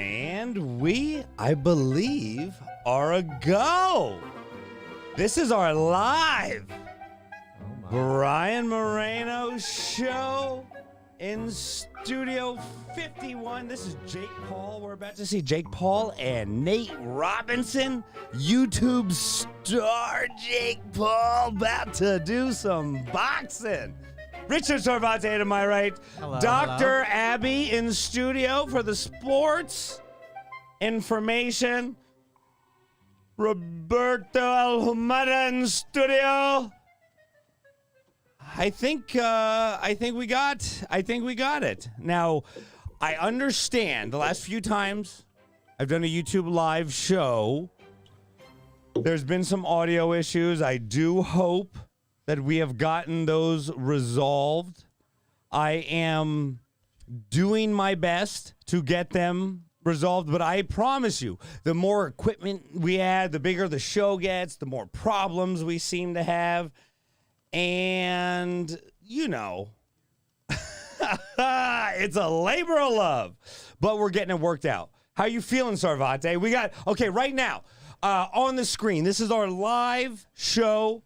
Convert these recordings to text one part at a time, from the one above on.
And we, I believe, are a go. This is our live Brian Moreno Show in Studio 51. This is Jake Paul. We're about to see Jake Paul and Nate Robinson. YouTube star Jake Paul about to do some boxing. Richard Sarvate to my right. Hello, Dr. hello. Abby in studio for the sports information. Roberto Alhumada in studio. I think we got it. Now, I understand the last few times I've done a YouTube live show, there's been some audio issues. I do hope that we have gotten those resolved. I am doing my best to get them resolved, but I promise you, the more equipment we add, the bigger the show gets, the more problems we seem to have. And, you know, it's a labor of love, but we're getting it worked out. How you feeling, Sarvate? We got, okay, right now, on the screen, this is our live show.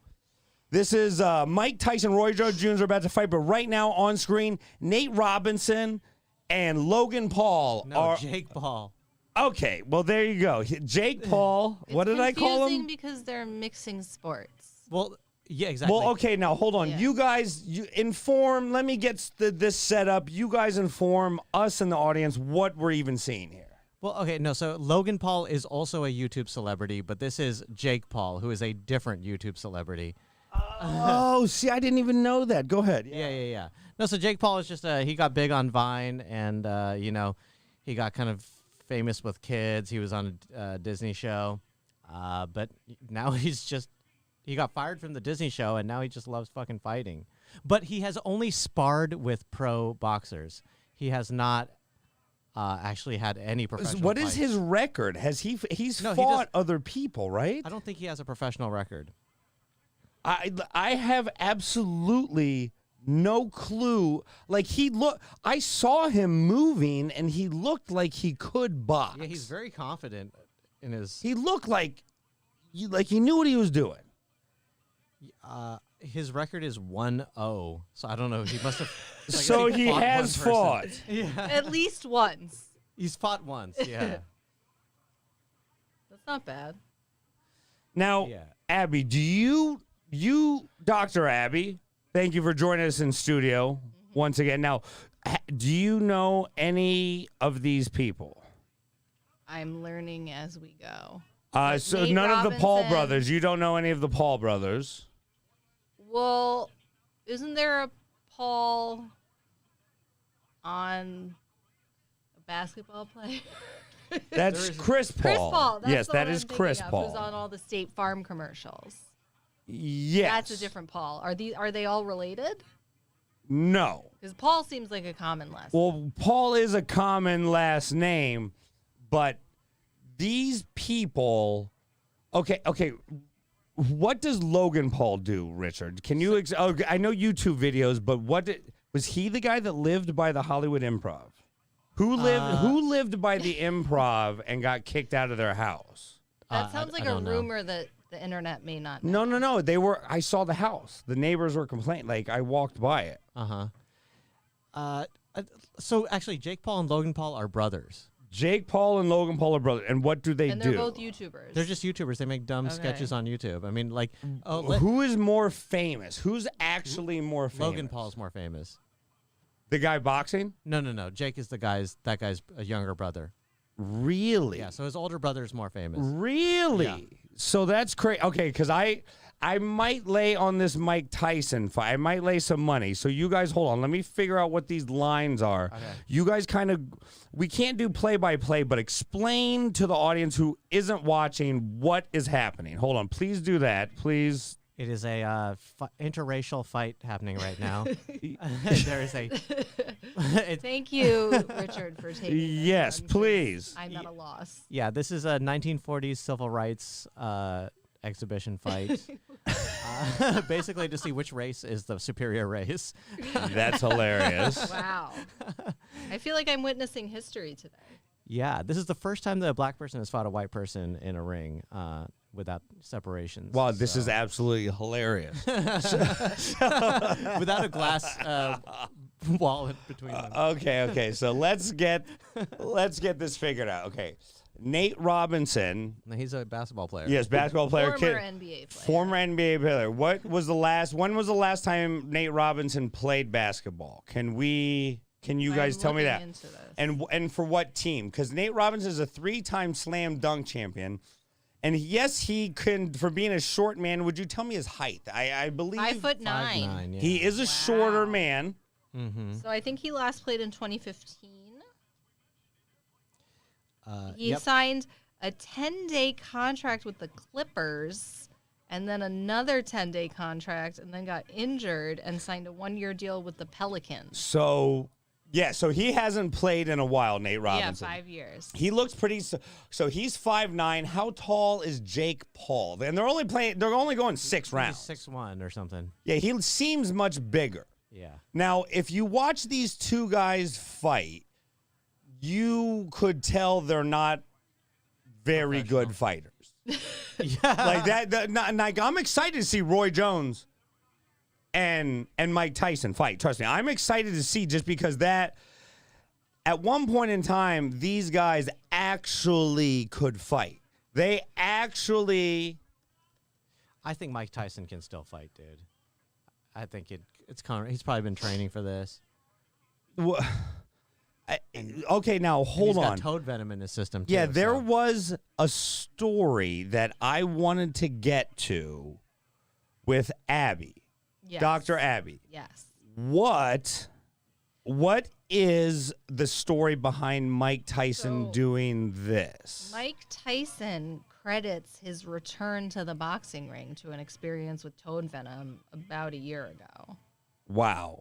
This is Mike Tyson, Roy Jones Jr. are about to fight, but right now on screen, Nate Robinson and Logan Paul are... Jake Paul. Okay, well, there you go. Jake Paul, what did I call him? It's confusing because they're mixing sports. Well, yeah, exactly. Well, okay, now hold on. Yeah. You guys, inform, let me get this set up. You guys inform us and the audience what we're even seeing here. Well, okay, no, so Logan Paul is also a YouTube celebrity, but this is Jake Paul, who is a different YouTube celebrity. Oh, see, I didn't even know that. Go ahead. Yeah. No, so Jake Paul is just, he got big on Vine, and, you know, he got kind of famous with kids. He was on a Disney show, but now he got fired from the Disney show, and now he just loves fucking fighting. But he has only sparred with pro boxers. He has not actually had any professional What is fights. his record? He's No, he fought other people, right? I don't think he has a professional record. I have absolutely no clue. Like I saw him moving, and he looked like he could box. Yeah, he's very confident in his... He looked like he knew what he was doing. His record is 1-0, so I don't know. He must have... So he has fought. Yeah. At least once. He's fought once, yeah. That's not bad. Now, Yeah. Abby, do you, Dr. Abby, thank you for joining us in studio once again. Now, do you know any of these people? I'm learning as we go. So Nate none of the Paul Robinson. brothers. You don't know any of the Paul brothers. Well, isn't there a Paul on a basketball player? That's Chris Paul. Chris Paul. That's yes, the that one is I'm thinking Chris of, Paul. Who's on all the State Farm commercials. Yes. That's a different Paul. Are they all related? No. Because Paul seems like a common last name. Well, Paul is a common last name, but these people. Okay. What does Logan Paul do, Richard? Can you? I know YouTube videos, but was he the guy that lived by the Hollywood Improv? Who lived by the Improv and got kicked out of their house? That sounds like I a don't know. rumor that the internet may not know. No. I saw the house. The neighbors were complaining. Like, I walked by it. So actually, Jake Paul and Logan Paul are brothers. Jake Paul and Logan Paul are brothers. And what do they And do? they're both YouTubers. They're just YouTubers. They make dumb Okay. sketches on YouTube. I mean, like, Who is more famous? Who's actually more famous? Logan Paul's more famous. The guy boxing? No. Jake is that guy's a younger brother. Really? Yeah, so his older brother is more famous. Really? Yeah. So that's crazy. Okay, because I might lay on this Mike Tyson fight. I might lay some money. So you guys hold on. Let me figure out what these lines are. Okay. You guys we can't do play-by-play, but explain to the audience who isn't watching what is happening. Hold on. Please do that. Please. It is a interracial fight happening right now. There is a... Thank you, Richard, for taking this Yes, on, 'cause please. I'm at a loss. Yeah, this is a 1940s civil rights exhibition fight. Basically to see which race is the superior race. That's hilarious. Wow. I feel like I'm witnessing history today. Yeah, this is the first time that a black person has fought a white person in a ring without separations. Wow, this is absolutely hilarious. Without a glass wall in between them. Okay. So let's get this figured out. Okay, Nate Robinson. No, he's a basketball player. Yes, basketball player. Former NBA player. Former NBA player. When was the last time Nate Robinson played basketball? Can you guys tell me that? And for what team? Because Nate Robinson is a 3-time slam dunk champion. And yes, he can, for being a short man, would you tell me his height? I believe 5'9". 5'9", yeah. He is a shorter man. Mm-hmm. So I think he last played in 2015. He Yep. signed a 10-day contract with the Clippers and then another 10-day contract and then got injured and signed a 1-year deal with the Pelicans. So he hasn't played in a while, Nate Robinson. Yeah, 5 years. He looks pretty. So he's 5'9". How tall is Jake Paul? And they're only going 6 rounds. 6'1" or something. Yeah, he seems much bigger. Yeah. Now, if you watch these two guys fight, you could tell they're not very good fighters. Yeah. Like I'm excited to see Roy Jones and Mike Tyson fight. Trust me, I'm excited to see, just because that at one point in time, these guys actually could fight. They actually. I think Mike Tyson can still fight, dude. I think it's kind of, he's probably been training for this. Okay, now hold He's on. got toad venom in his system, too. Yeah, there so. was a story that I wanted to get to with Abby, Yes. Dr. Abby. Yes. What is the story behind Mike Tyson So- doing this? Mike Tyson credits his return to the boxing ring to an experience with toad venom about a year ago. Wow.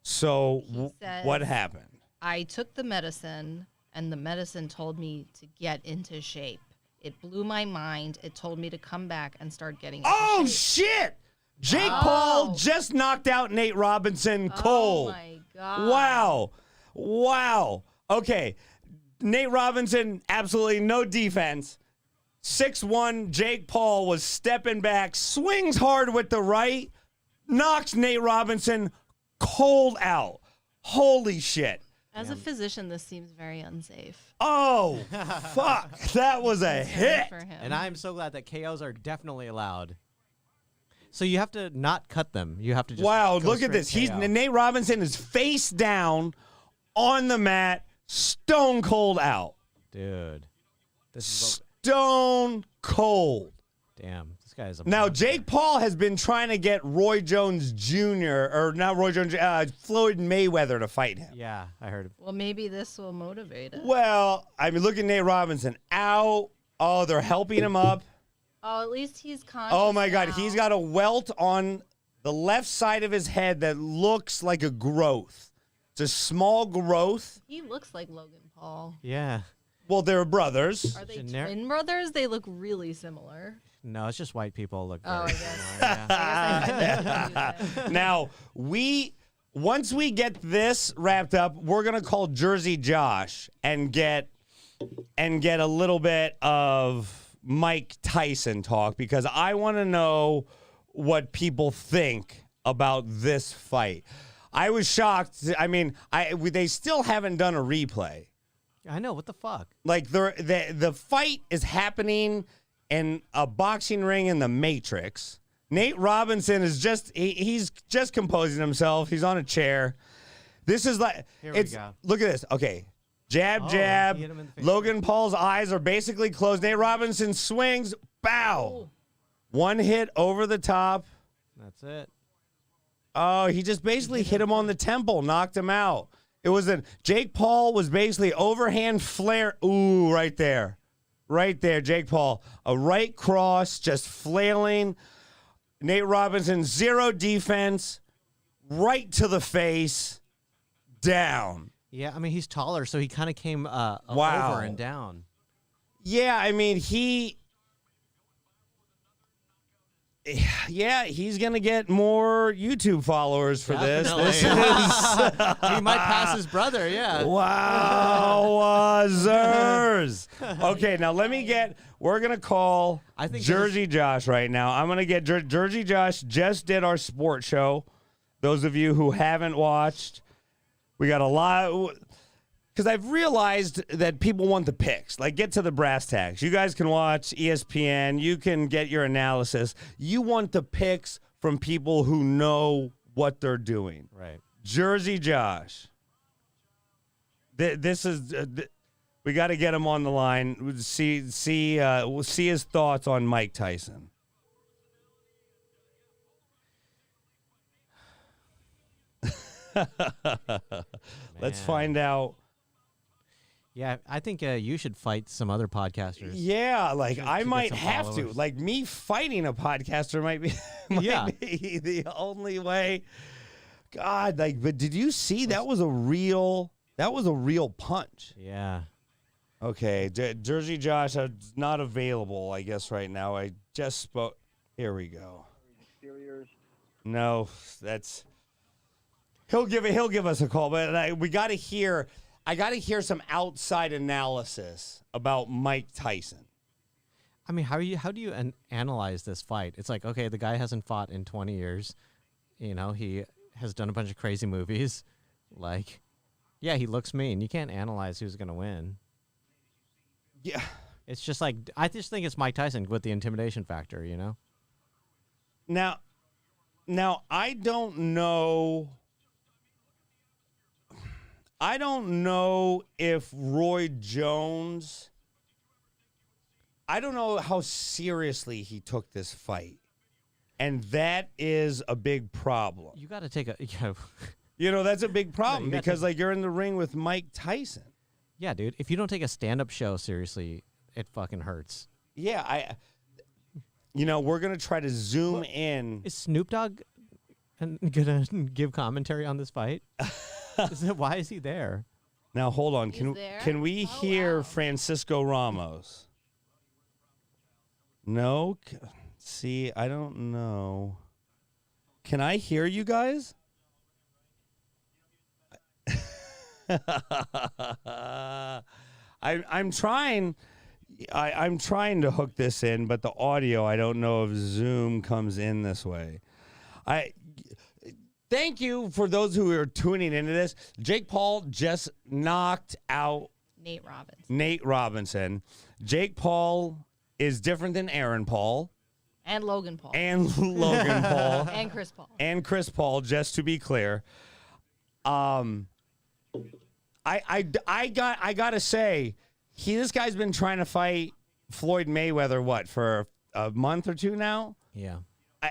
So says- what happened? I took the medicine, and the medicine told me to get into shape. It blew my mind. It told me to come back and start getting into Oh, shape. shit! Jake Oh. Paul just knocked out Nate Robinson cold. Oh, my God. Wow. Okay. Nate Robinson, absolutely no defense. 6'1", Jake Paul was stepping back, swings hard with the right, knocks Nate Robinson cold out. Holy shit. As a physician, this seems very unsafe. Oh, fuck. That was a hit. For him. And I'm so glad that KOs are definitely allowed. So you have to not cut them. You have to just Wow, go look at straight this. KO. Nate Robinson is face down on the mat, stone cold out. Dude. This is Stone cold. damn. This guy is a Now, monster. Jake Paul has been trying to get Roy Jones Jr., or not Roy Jones, Floyd Mayweather to fight him. Yeah, I heard. Well, maybe this will motivate it. Well, I mean, look at Nate Robinson. Out. Oh, they're helping him up. Oh, at least he's conscious. Oh, my God. now. He's got a welt on the left side of his head that looks like a growth. It's a small growth. He looks like Logan Paul. Yeah. Well, they're brothers. Are they Generic- twin brothers? They look really similar. No, it's just white people look Oh, very I guess. similar, yeah. I guess I confused it. Now, once we get this wrapped up, we're gonna call Jersey Josh and get a little bit of Mike Tyson talk, because I want to know what people think about this fight. I was shocked. I mean, they still haven't done a replay. I know, what the fuck? Like the fight is happening in a boxing ring in the Matrix. Nate Robinson is he's just composing himself. He's on a chair. This is like Here we go. Look at this. Okay. Jab, Oh, jab. he hit him in the face. Logan Paul's eyes are basically closed. Nate Robinson swings. Bow. One hit over the top. That's it. Oh, he just basically hit him on the temple, knocked him out. It was Jake Paul was basically overhand flare. Ooh, right there. Right there, Jake Paul. A right cross, just flailing. Nate Robinson, zero defense. Right to the face. Down. Yeah, I mean, he's taller, so he kind of came Wow. over and down. Yeah, I mean, Yeah, he's gonna get more YouTube followers for this. Definitely. This is He might pass his brother. Yeah. wowzers. Okay, now we're gonna call I think Jersey Josh right now. I'm gonna get Jersey Josh just did our sports show. Those of you who haven't watched, we got a lot. Because I've realized that people want the picks. Like, get to the brass tacks. You guys can watch ESPN. You can get your analysis. You want the picks from people who know what they're doing. Right. Jersey Josh. This is we got to get him on the line. We'll see his thoughts on Mike Tyson. Let's find out. Yeah, I think you should fight some other podcasters. Yeah, like I get might some have to. followers. Like me fighting a podcaster might be be the only way. God, like, but did you see that was a real punch? Yeah. Okay, Jersey Josh is not available, I guess, right now. I just spoke. Here we go. No, that's he'll give us a call, but I got to hear some outside analysis about Mike Tyson. I mean, how do you analyze this fight? It's like, okay, the guy hasn't fought in 20 years. You know, he has done a bunch of crazy movies. Like, yeah, he looks mean. You can't analyze who's going to win. Yeah. It's just like, I just think it's Mike Tyson with the intimidation factor, you know? Now I don't know if Roy Jones, I don't know how seriously he took this fight. And that is a big problem. You got to take a, That's a big problem gotta because like you're in the ring with Mike Tyson. yeah, dude, if you don't take a stand-up show seriously, it fucking hurts. Yeah, we're going to try to zoom in. Is Snoop Dogg gonna give commentary on this fight? Why is he there? Now, hold on. He's there? Can we hear wow. Francisco Ramos? No? See, I don't know. Can I hear you guys? I'm trying. I'm trying to hook this in, but the audio, I don't know if Zoom comes in this way. Thank you for those who are tuning into this. Jake Paul just knocked out Nate Robinson. Jake Paul is different than Aaron Paul. And Logan Paul. And Logan Paul. And Chris Paul. And Chris Paul, just to be clear. I gotta say, this guy's been trying to fight Floyd Mayweather, for a month or two now? Yeah.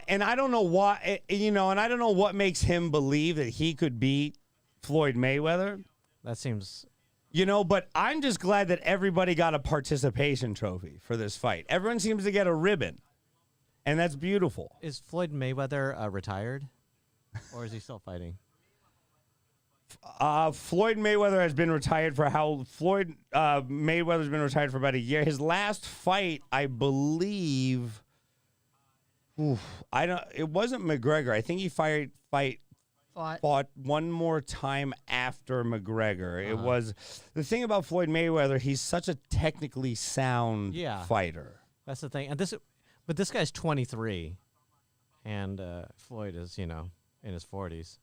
And I don't know why, and I don't know what makes him believe that he could beat Floyd Mayweather. That seems... But I'm just glad that everybody got a participation trophy for this fight. Everyone seems to get a ribbon, and that's beautiful. Is Floyd Mayweather retired? Or is he still fighting? Floyd Mayweather has been retired for Mayweather's been retired for about a year. His last fight, I believe... it wasn't McGregor. I think he fought one more time after McGregor. It was the thing about Floyd Mayweather. He's such a technically sound fighter. That's the thing. And this guy's 23, and Floyd is in his 40s.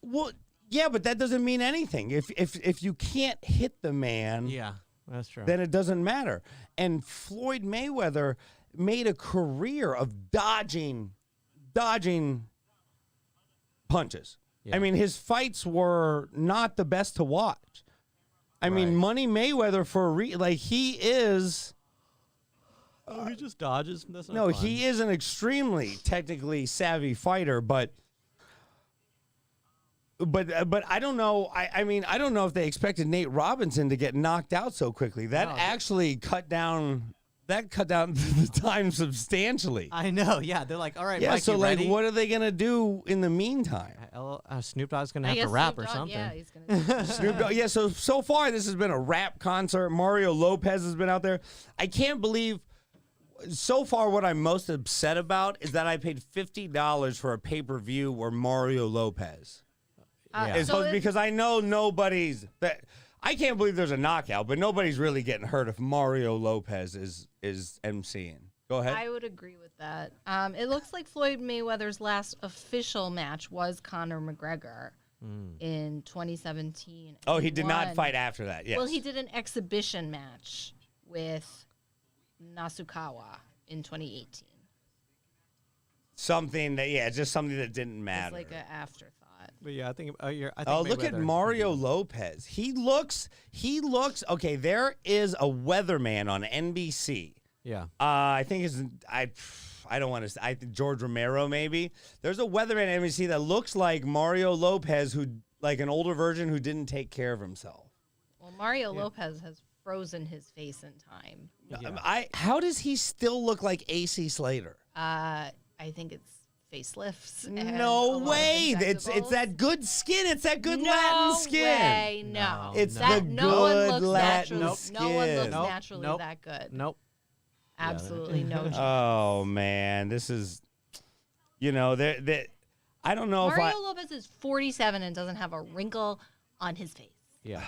Well, yeah, but that doesn't mean anything. If you can't hit the man, Yeah, that's true. then it doesn't matter. And Floyd Mayweather made a career of dodging punches. Yeah. I mean, his fights were not the best to watch. I mean, Money Mayweather he is. He just dodges. That's not No, fun. he is an extremely technically savvy fighter, but I don't know. I mean, I don't know if they expected Nate Robinson to get knocked out so quickly. That actually cut down the time substantially. I know. Yeah, they're like, all right, Yeah, Mike, so you like, ready? what are they gonna do in the meantime? Snoop Dogg's gonna I have guess to rap Snoop or Dogg, something. Yeah, he's gonna. Snoop Dogg. Yeah, so far this has been a rap concert. Mario Lopez has been out there. I can't believe so far, what I'm most upset about is that I paid $50 for a pay-per-view where Mario Lopez. Yeah. It's supposed because I know nobody's that. I can't believe there's a knockout, but nobody's really getting hurt if Mario Lopez is emceeing. Go ahead. I would agree with that. It looks like Floyd Mayweather's last official match was Conor McGregor in 2017. Oh, he did not fight after that. Yes. Well, he did an exhibition match with Nasukawa in 2018. Something that, just something that didn't It's matter. like an afterthought. But yeah, I think look at Mario Lopez. He looks. Okay, there is a weatherman on NBC. Yeah. I think I don't want to say. I think George Romero maybe. There's a weatherman on NBC that looks like Mario Lopez, who like an older version who didn't take care of himself. Well, Mario Lopez has frozen his face in time. Yeah. How does he still look like AC Slater? I think it's facelifts. And No a lot of way! It's injectables. that good skin. It's that good no Latin skin. Way, no. It's that, the no one good looks Latin naturally, skin. No one looks Nope, naturally nope, that good. Nope. Absolutely no chance. Oh man, this is, that I don't know if Mario Lopez is 47 and doesn't have a wrinkle on his face. Yeah.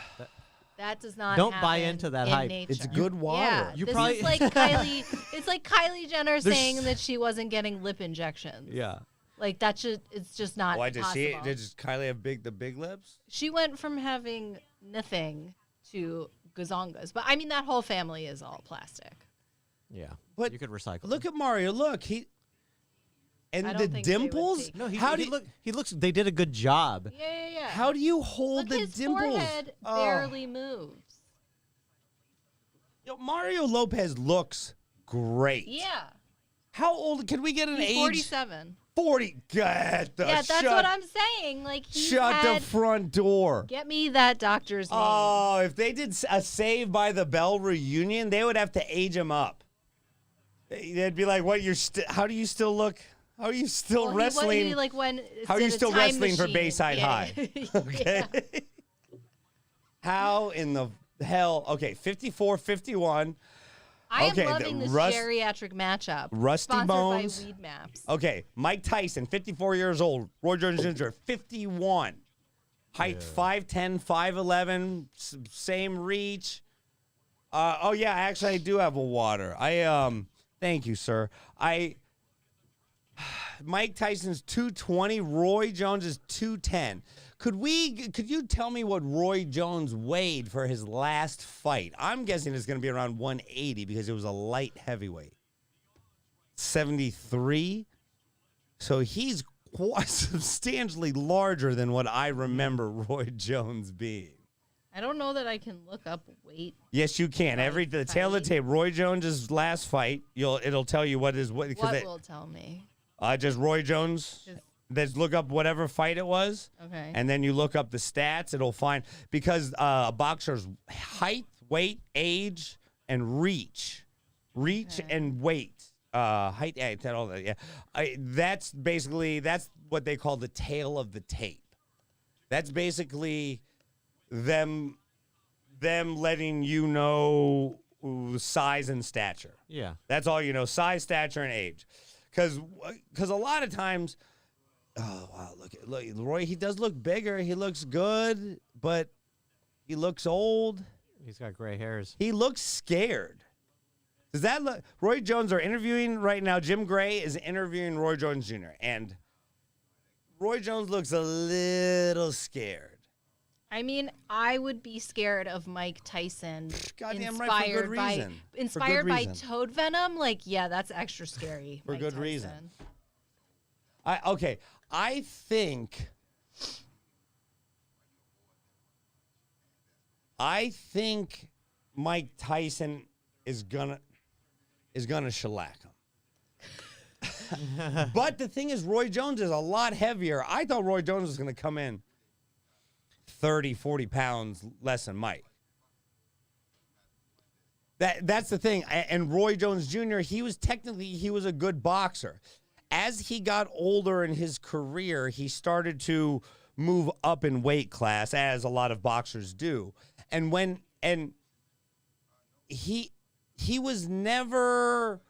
That does not. Don't buy happen into that in hype. Nature. It's good water. Yeah, You this probably- is like Kylie. It's like Kylie Jenner saying that she wasn't getting lip injections. Yeah. Like that should. It's just not. Why does she? possible. Did Kylie have the big lips? She went from having nothing to gazongas, but I mean that whole family is all plastic. Yeah. But you could recycle. Look at Mario. Look, I and don't the think they would dimples. take- No, he looks. They did a good job. Yeah. How do you hold Look, the his dimples? forehead Oh. barely moves. Mario Lopez looks great. Yeah, How old? Can we get an he's age? 47. 40. Get the Yeah, that's shut, what I'm saying. Like he Shut had, the front door. Get me that doctor's name. Oh, if they did a Saved by the Bell reunion, they would have to age him up. They'd be like, "What? How do you still look? How are you still Well, wrestling? He, like when How are did you a still time wrestling for machine. Bayside Yeah. High?" Okay. How in the hell? Okay, 54, 51. I Okay, am the loving this Rust- geriatric matchup. Rusty sponsored Bones. by Weed Maps. Okay, Mike Tyson, 54 years old. Roy Jones Jr., 51. Height 5'10", 5'11", same reach. Actually, I do have a water. Thank you, sir. Mike Tyson's 220. Roy Jones is 210. Could you tell me what Roy Jones weighed for his last fight? I'm guessing it's going to be around 180 because it was a light heavyweight. 73. So he's quite substantially larger than what I remember Roy Jones being. I don't know that I can look up weight. Yes, you can. The tail of the tape. Roy Jones's last fight. It'll tell you what is what. What will tell me? Just Roy Jones. Let's look up whatever fight it was. Okay. And then you look up the stats. It'll find because a boxer's height, weight, age, and reach and weight, height, all that. Yeah, that's what they call the tail of the tape. That's basically them letting you know size and stature. Yeah. That's all you know: size, stature, and age. Because a lot of times. Oh, wow, look, Roy, he does look bigger. He looks good, but he looks old. He's got gray hairs. He looks scared. Does that look? Roy Jones are interviewing right now. Jim Gray is interviewing Roy Jones Jr., and Roy Jones looks a little scared. I mean, I would be scared of Mike Tyson. Goddamn right, for good reason. Inspired by reason. toad venom? Like, yeah, that's extra scary. For Mike good Tyson. reason. I think Mike Tyson is gonna shellac him. But the thing is, Roy Jones is a lot heavier. I thought Roy Jones was gonna come in 30, 40 pounds less than Mike. That's the thing. And Roy Jones Jr., he was a good boxer. As he got older in his career, he started to move up in weight class, as a lot of boxers do. And he was never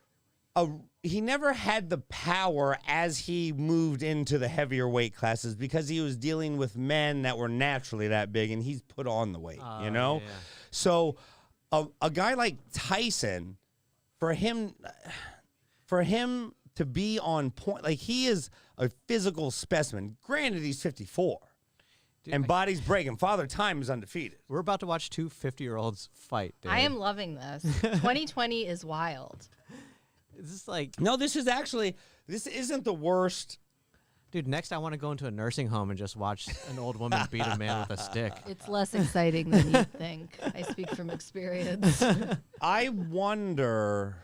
he never had the power as he moved into the heavier weight classes because he was dealing with men that were naturally that big, and he's put on the weight, you know? Yeah. So a guy like Tyson, for him to be on point, like he is a physical specimen. Granted, he's 54. Dude, And body's breaking. Father Time is undefeated. We're about to watch two 50-year-olds fight, dude. I am loving this. 2020 is wild. Is this like... No, this isn't the worst. Dude, next I want to go into a nursing home and just watch an old woman beat a man with a stick. It's less exciting than you think. I speak from experience. I wonder,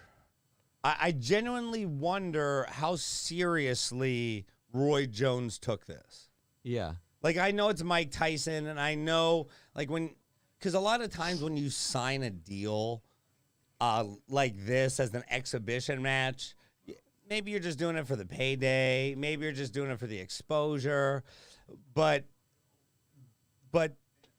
I genuinely wonder how seriously Roy Jones took this. Yeah. Like, I know it's Mike Tyson, and I know, like, because a lot of times when you sign a deal like this as an exhibition match, maybe you're just doing it for the payday. Maybe you're just doing it for the exposure. But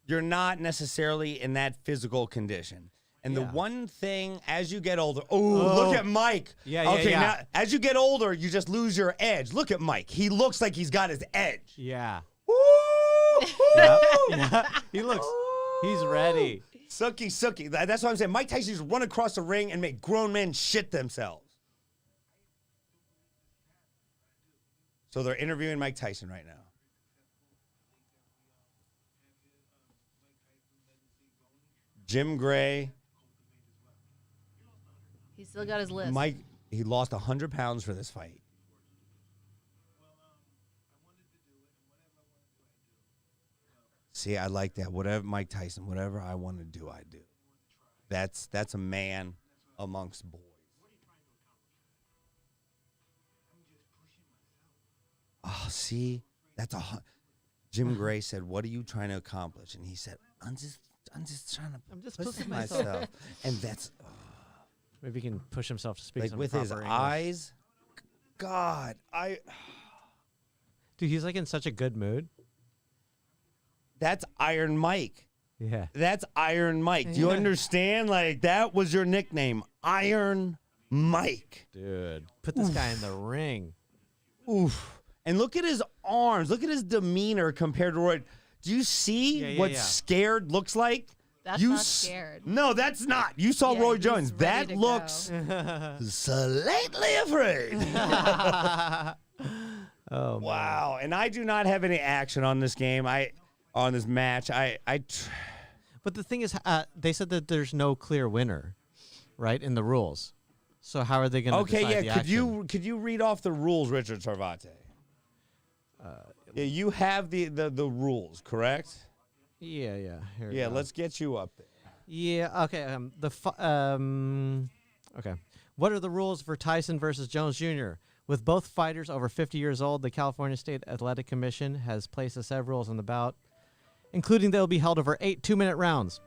you're not necessarily in that physical condition. And the one thing, as you get older, look at Mike. Yeah. Now, as you get older, you just lose your edge. Look at Mike. He looks like he's got his edge. Yeah. Woo! Yeah. He's ready. Sookie. That's what I'm saying. Mike Tyson used to run across the ring and make grown men shit themselves. So they're interviewing Mike Tyson right now. Jim Gray. He's still got his list. Mike, he lost 100 pounds for this fight. See, I like that. Whatever Mike Tyson, whatever I want to do, I do. That's a man amongst boys. Oh, see, Jim Gray said, "What are you trying to accomplish?" And he said, "I'm just trying to push myself." And that's Maybe he can push himself to speak like some with his proper English. eyes. God, Dude, he's like in such a good mood. That's Iron Mike. Yeah. That's Iron Mike. Do you understand? Like, that was your nickname, Iron Mike. Dude, put this guy in the ring. Oof. And look at his arms. Look at his demeanor compared to Roy. Do you see what scared looks like? That's not scared. No, that's not. You saw Yeah, Roy he's Jones. ready That to looks slightly afraid. Oh, Wow. And I do not have any action on this game. On this match. But the thing is, they said that there's no clear winner, right, in the rules. So how are they going to decide the action? Could you read off the rules, Richard Sarvate? Yeah, you have the rules, correct? Yeah. Here we Yeah, go. let's get you up there. Yeah. Okay. Okay. What are the rules for Tyson versus Jones Jr.? With both fighters over 50 years old, the California State Athletic Commission has placed a set of rules on the bout, including they'll be held over 8 2-minute rounds.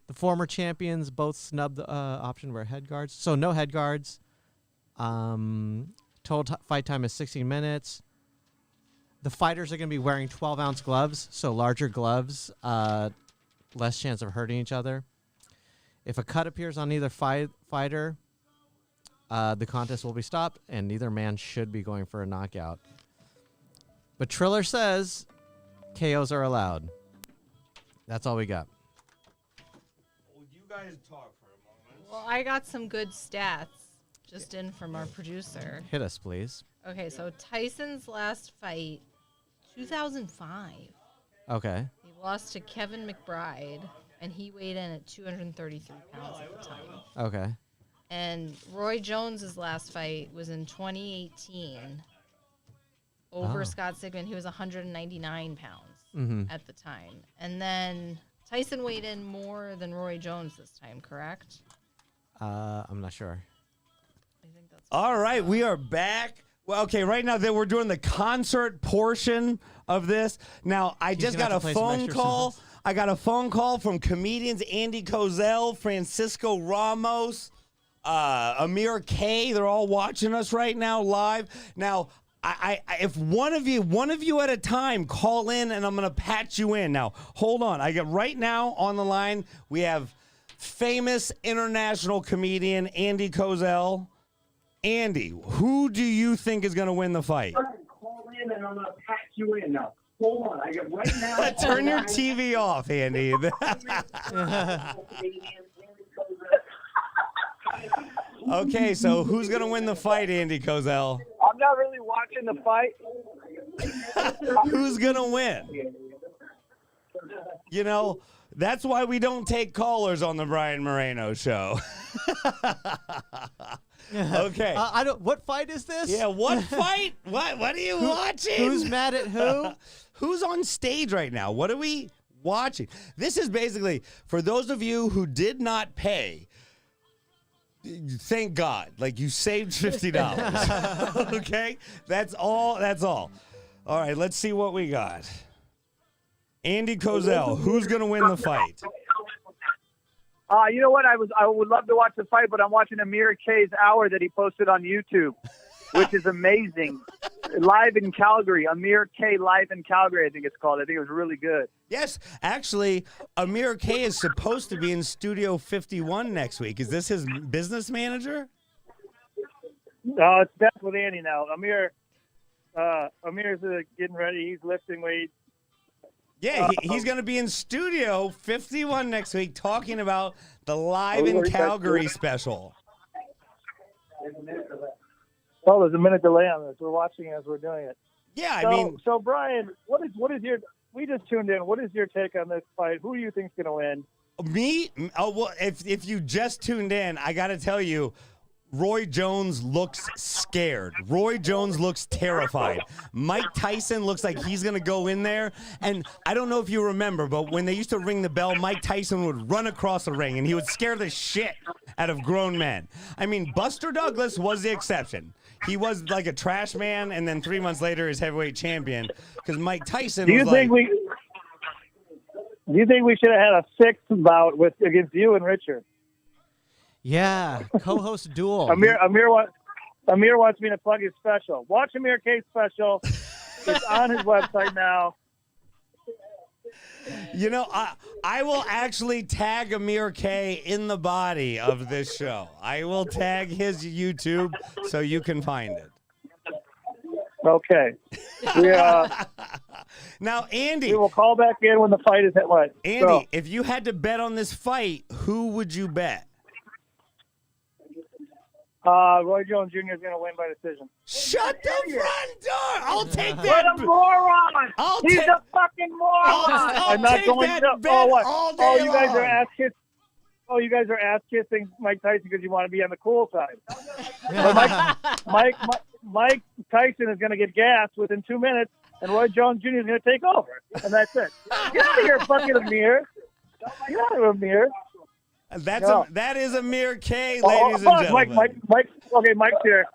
The former champions both snubbed the option where head guards. So no head guards. Total fight time is 16 minutes. The fighters are going to be wearing 12-ounce gloves, so larger gloves, less chance of hurting each other. If a cut appears on either fighter, the contest will be stopped, and neither man should be going for a knockout. But Triller says KOs are allowed. That's all we got. Well, you guys talk for a moment. Well, I got some good stats just in from our producer. Hit us, please. Okay, so Tyson's last fight, 2005. Okay. He lost to Kevin McBride, and he weighed in at 233 pounds at the time. Okay. And Roy Jones's last fight was in 2018 over Scott Sigmund. He was 199 pounds at the time. And then Tyson weighed in more than Roy Jones this time, correct? I'm not sure. I think that's All right, we are back. Well, okay, right now that we're doing the concert portion of this. Now, I just gonna got a have to play some phone extra call. songs. I got a phone call from comedians Andy Kozel, Francisco Ramos, Amir K. They're all watching us right now live. Now, I if one of you at a time call in, and I'm gonna patch you in. Now, hold on. I got right now on the line. We have famous international comedian Andy Kozel. Andy, who do you think is going to win the fight? Call in and I'm going to patch you in now. Hold on. I got right now. Turn your TV off, Andy. Okay, so who's going to win the fight, Andy Kozel? I'm not really watching the fight. Who's going to win? You know, that's why we don't take callers on the Brian Moreno Show. Okay. I don't. What fight is this? Yeah, what fight? What are you watching? Who's mad at who? Who's on stage right now? What are we watching? This is basically, for those of you who did not pay, thank God. Like, you saved $50. Okay? That's all. All right, let's see what we got. Andy Kozel, who's going to win the fight? You know what? I would love to watch the fight, but I'm watching Amir K's hour that he posted on YouTube, which is amazing. Live in Calgary. Amir K Live in Calgary, I think it's called. I think it was really good. Yes, actually, Amir K is supposed to be in Studio 51 next week. Is this his business manager? No, it's Beth with Andy now. Amir's getting ready. He's lifting weights. Yeah, he's going to be in Studio 51 next week talking about the Live in Calgary special. Oh, there's a minute delay on this. We're watching as we're doing it. Yeah, So Brian, what is your? We just tuned in. What is your take on this fight? Who do you think's going to win? Me? Oh, well, if you just tuned in, I got to tell you, Roy Jones looks scared. Roy Jones looks terrified. Mike Tyson looks like he's going to go in there. And I don't know if you remember, but when they used to ring the bell, Mike Tyson would run across the ring, and he would scare the shit out of grown men. I mean, Buster Douglas was the exception. He was like a trash man, and then 3 months later, his heavyweight champion. Because Mike Tyson Do you think we should have had a sixth bout against you and Richard? Yeah, co-host duel. Amir wants me to plug his special. Watch Amir K's special. It's on his website now. You know, I will actually tag Amir K in the body of this show. I will tag his YouTube so you can find it. Okay. Now, Andy. We will call back in when the fight is at what? Andy, if you had to bet on this fight, who would you bet? Roy Jones Jr. is going to win by decision. Shut the front door! I'll take What that. a moron! He's a fucking moron! I'll I'm not take going that to. bet Oh, what? all day you guys long. are ass kiss. Oh, you guys are ass kissing Mike Tyson because you want to be on the cool side. But Mike Tyson is going to get gassed within 2 minutes, and Roy Jones Jr. is going to take over, and that's it. Get out of here, fucking Amir! Get out of here, Amir! That is Amir K, ladies and gentlemen. Mike. Okay, Mike's here.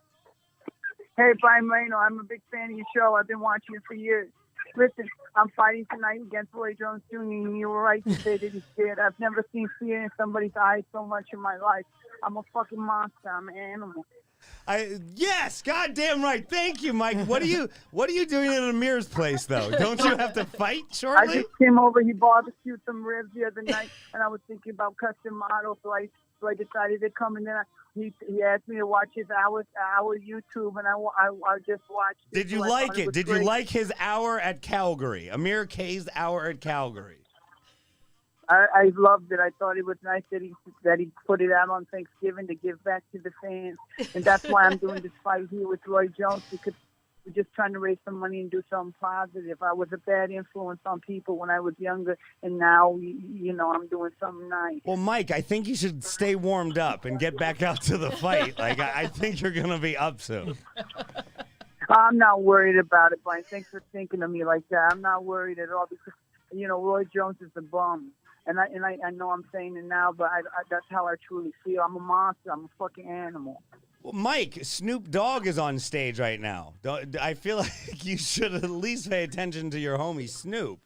Hey, Brian Moreno, I'm a big fan of your show. I've been watching it for years. Listen, I'm fighting tonight against Roy Jones Jr., and you were right to say that he's scared. I've never seen fear in somebody's eyes so much in my life. I'm a fucking monster. I'm an animal. Yes, goddamn right. Thank you, Mike. What are you doing at Amir's place, though? Don't you have to fight I shortly? just came over. He barbecued some ribs the other night, and I was thinking about custom models, so I decided to come, and then he asked me to watch his hour YouTube, and I just watched it. Did you like it? Did you like his hour at Calgary? Amir K's hour at Calgary. I loved it. I thought it was nice that he put it out on Thanksgiving to give back to the fans, and that's why I'm doing this fight here with Roy Jones, because we're just trying to raise some money and do something positive. I was a bad influence on people when I was younger, and now I'm doing something nice. Well, Mike, I think you should stay warmed up and get back out to the fight. Like I think you're gonna be up soon. I'm not worried about it, Brian. Thanks for thinking of me like that. I'm not worried at all because Roy Jones is a bum. And I know I'm saying it now, but that's how I truly feel. I'm a monster. I'm a fucking animal. Well, Mike, Snoop Dogg is on stage right now. I feel like you should at least pay attention to your homie Snoop.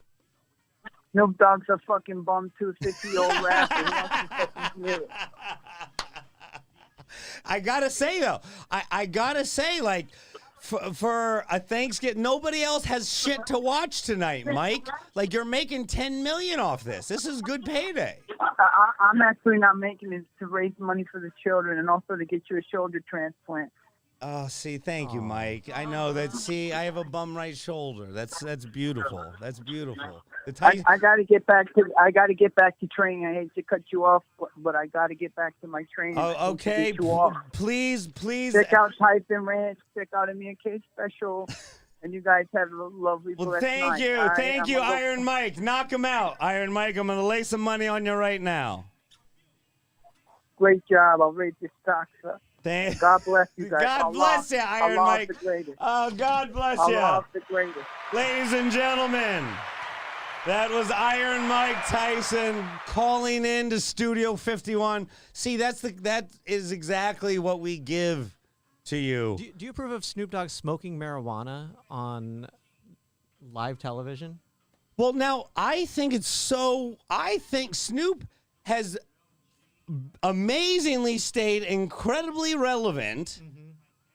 Snoop Dogg's a fucking bum too, 50-year-old rapper. He wants to fucking hear it. I gotta say though, I gotta say, like, for a Thanksgiving, nobody else has shit to watch tonight, Mike. Like, you're making $10 million off this. This is good payday. I'm actually not making it to raise money for the children and also to get you a shoulder transplant. Oh, see, thank you, Mike. I know that. See, I have a bum right shoulder. That's beautiful. That's beautiful. I got to get back to training. I hate to cut you off, but I got to get back to my training. Oh, okay. Please. Check out Tyson Ranch. Check out immigrant special. And you guys have a lovely blessed night. Thank you, Iron Mike. Knock him out. Iron Mike, I'm going to lay some money on you right now. Great job. I'll rate your stocks up. God bless you guys. God bless you, Iron Mike. The greatest. Oh, God bless you. Allah the greatest. Ladies and gentlemen, that was Iron Mike Tyson calling in to Studio 51. See, that is exactly what we give to you. Do you approve of Snoop Dogg smoking marijuana on live television? Well, now, I think Snoop has amazingly stayed incredibly relevant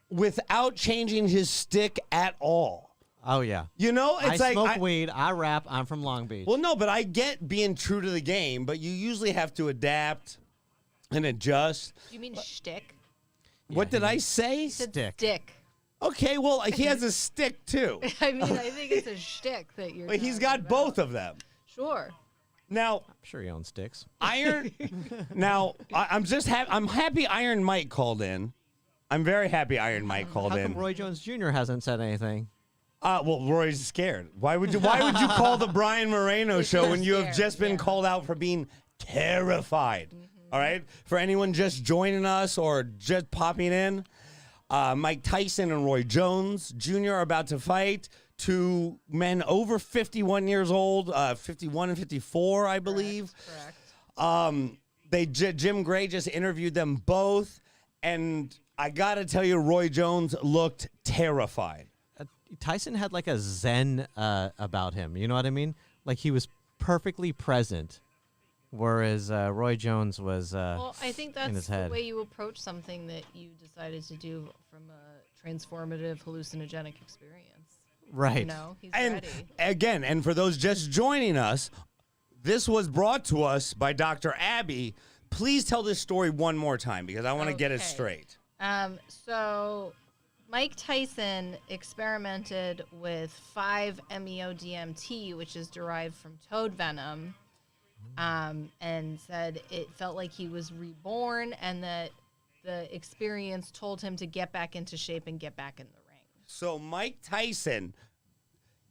without changing his stick at all. Oh, yeah. You know, it's I smoke weed, I rap, I'm from Long Beach. Well, no, but I get being true to the game, but you usually have to adapt and adjust. You mean shtick? What did I say? Stick. Okay, well, he has a stick, too. I mean, I think it's a shtick that you're But he's got both of them. Sure. Now, I'm sure he owns sticks. Now, I'm happy Iron Mike called in. I'm very happy Iron Mike called in. How come Roy Jones Jr. hasn't said anything? Well, Roy's scared. Why would you call the Brian Moreno Show when you have just been called out for being terrified? All right? For anyone just joining us or just popping in, Mike Tyson and Roy Jones Jr. are about to fight. Two men over 51 years old, 51 and 54, I believe. Correct. Jim Gray just interviewed them both, and I got to tell you, Roy Jones looked terrified. Tyson had like a zen about him. You know what I mean? Like he was perfectly present, whereas Roy Jones was well, I think that's in his head. The way you approach something that you decided to do from a transformative hallucinogenic experience. Right. You know, he's and ready. Again, and for those just joining us, this was brought to us by Dr. Abby. Please tell this story one more time because I want to get it straight. So Mike Tyson experimented with 5-MeO-DMT, which is derived from toad venom, and said it felt like he was reborn and that the experience told him to get back into shape and get back in the ring. So Mike Tyson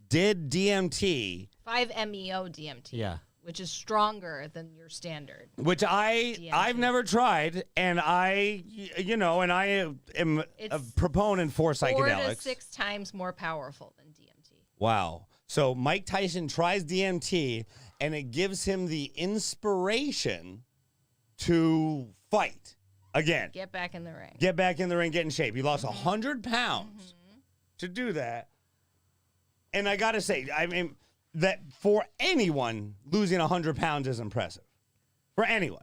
did DMT. 5-MeO-DMT. Yeah. Which is stronger than your standard. Which I've never tried, and I am a proponent for psychedelics. 4 to 6 times more powerful than DMT. Wow. So Mike Tyson tries DMT, and it gives him the inspiration to fight again. Get back in the ring. Get back in the ring, get in shape. He lost 100 pounds to do that. And I got to say, I mean, that for anyone, losing 100 pounds is impressive. For anyone.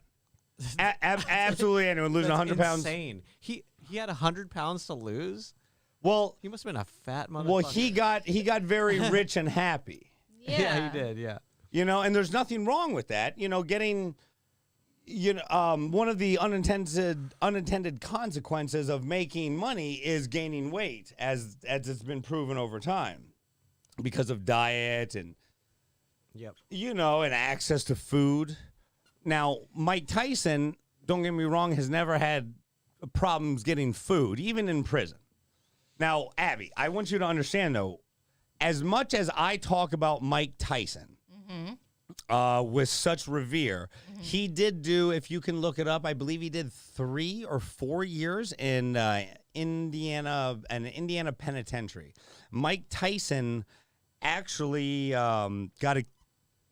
Absolutely anyone losing 100 pounds. Insane. He had 100 pounds to lose? Well, he must have been a fat motherfucker. Well, he got very rich and happy. Yeah, he did, yeah. You know, and there's nothing wrong with that. You know, getting one of the unintended consequences of making money is gaining weight, as it's been proven over time, because of diet and and access to food. Now, Mike Tyson, don't get me wrong, has never had problems getting food, even in prison. Now, Abby, I want you to understand though, as much as I talk about Mike Tyson with such revere, he did do, if you can look it up, I believe he did 3 or 4 years in Indiana penitentiary. Mike Tyson actually got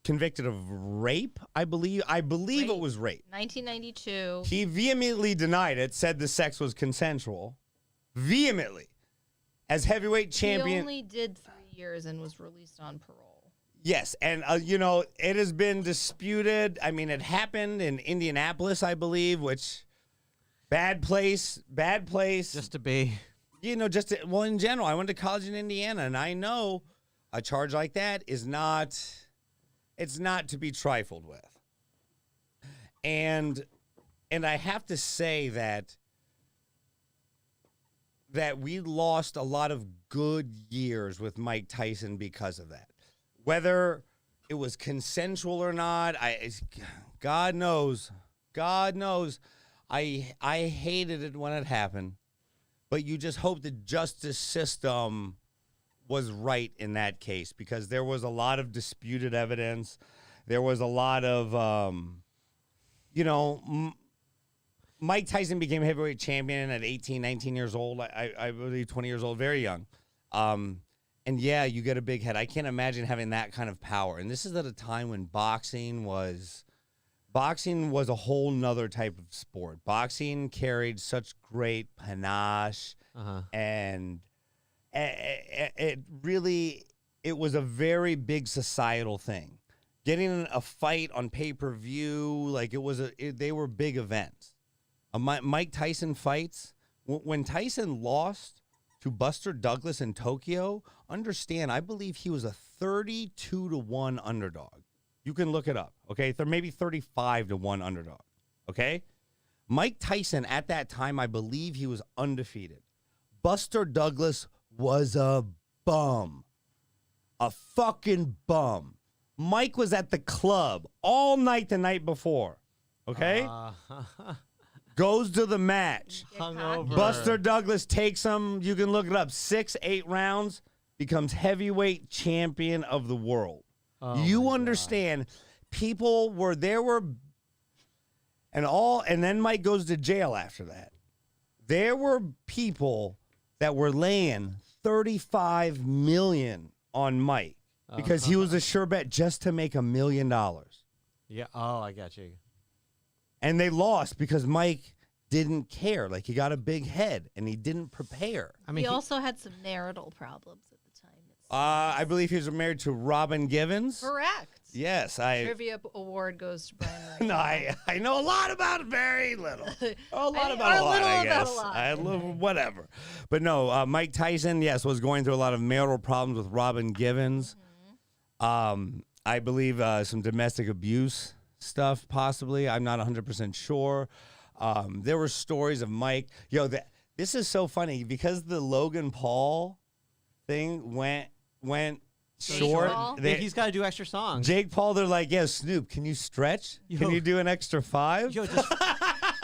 convicted of rape, I believe. I believe it was rape. 1992. He vehemently denied it, said the sex was consensual. Vehemently. As heavyweight champion. He only did 3 years and was released on parole. Yes, and it has been disputed. I mean, it happened in Indianapolis, I believe, which bad place. Just to be. In general, I went to college in Indiana, and I know a charge like that is not to be trifled with. And I have to say that that we lost a lot of good years with Mike Tyson because of that. Whether it was consensual or not, God knows. I hated it when it happened, but you just hope the justice system was right in that case, because there was a lot of disputed evidence. There was a lot of, Mike Tyson became heavyweight champion at 18, 19 years old. I believe 20 years old, very young. And yeah, you get a big head. I can't imagine having that kind of power. And this is at a time when boxing was a whole nother type of sport. Boxing carried such great panache, and it was a very big societal thing. Getting a fight on pay-per-view, they were big events. Mike Tyson fights, when Tyson lost to Buster Douglas in Tokyo, understand, I believe he was a 32-1 underdog. You can look it up, okay? Maybe 35-1 underdog, okay? Mike Tyson, at that time, I believe he was undefeated. Buster Douglas was a bum. A fucking bum. Mike was at the club all night the night before, okay? Goes to the match. Hungover. Buster Douglas takes him, you can look it up, 6-8 rounds, becomes heavyweight champion of the world. Oh You understand, people were, and then Mike goes to jail after that. There were people that were laying $35 million on Mike because he was a sure bet just to make $1 million. Yeah. Oh, I got you. And they lost because Mike didn't care. Like, he got a big head and he didn't prepare. I mean, he also had some marital problems at the time. I believe he was married to Robin Givens. Correct. Yes, Trivia award goes to Brian Moreno. No, I know a lot about very little. A lot Or about a lot, little I about guess. a lot. I love whatever. But no, Mike Tyson, yes, was going through a lot of marital problems with Robin Givens. I believe some domestic abuse stuff, possibly. I'm not 100% sure. There were stories of Mike. This is so funny because the Logan Paul thing went short. he's got to do extra songs. Jake Paul, they're like, yeah, Snoop, can you stretch? Can you do an extra 5? Yo, just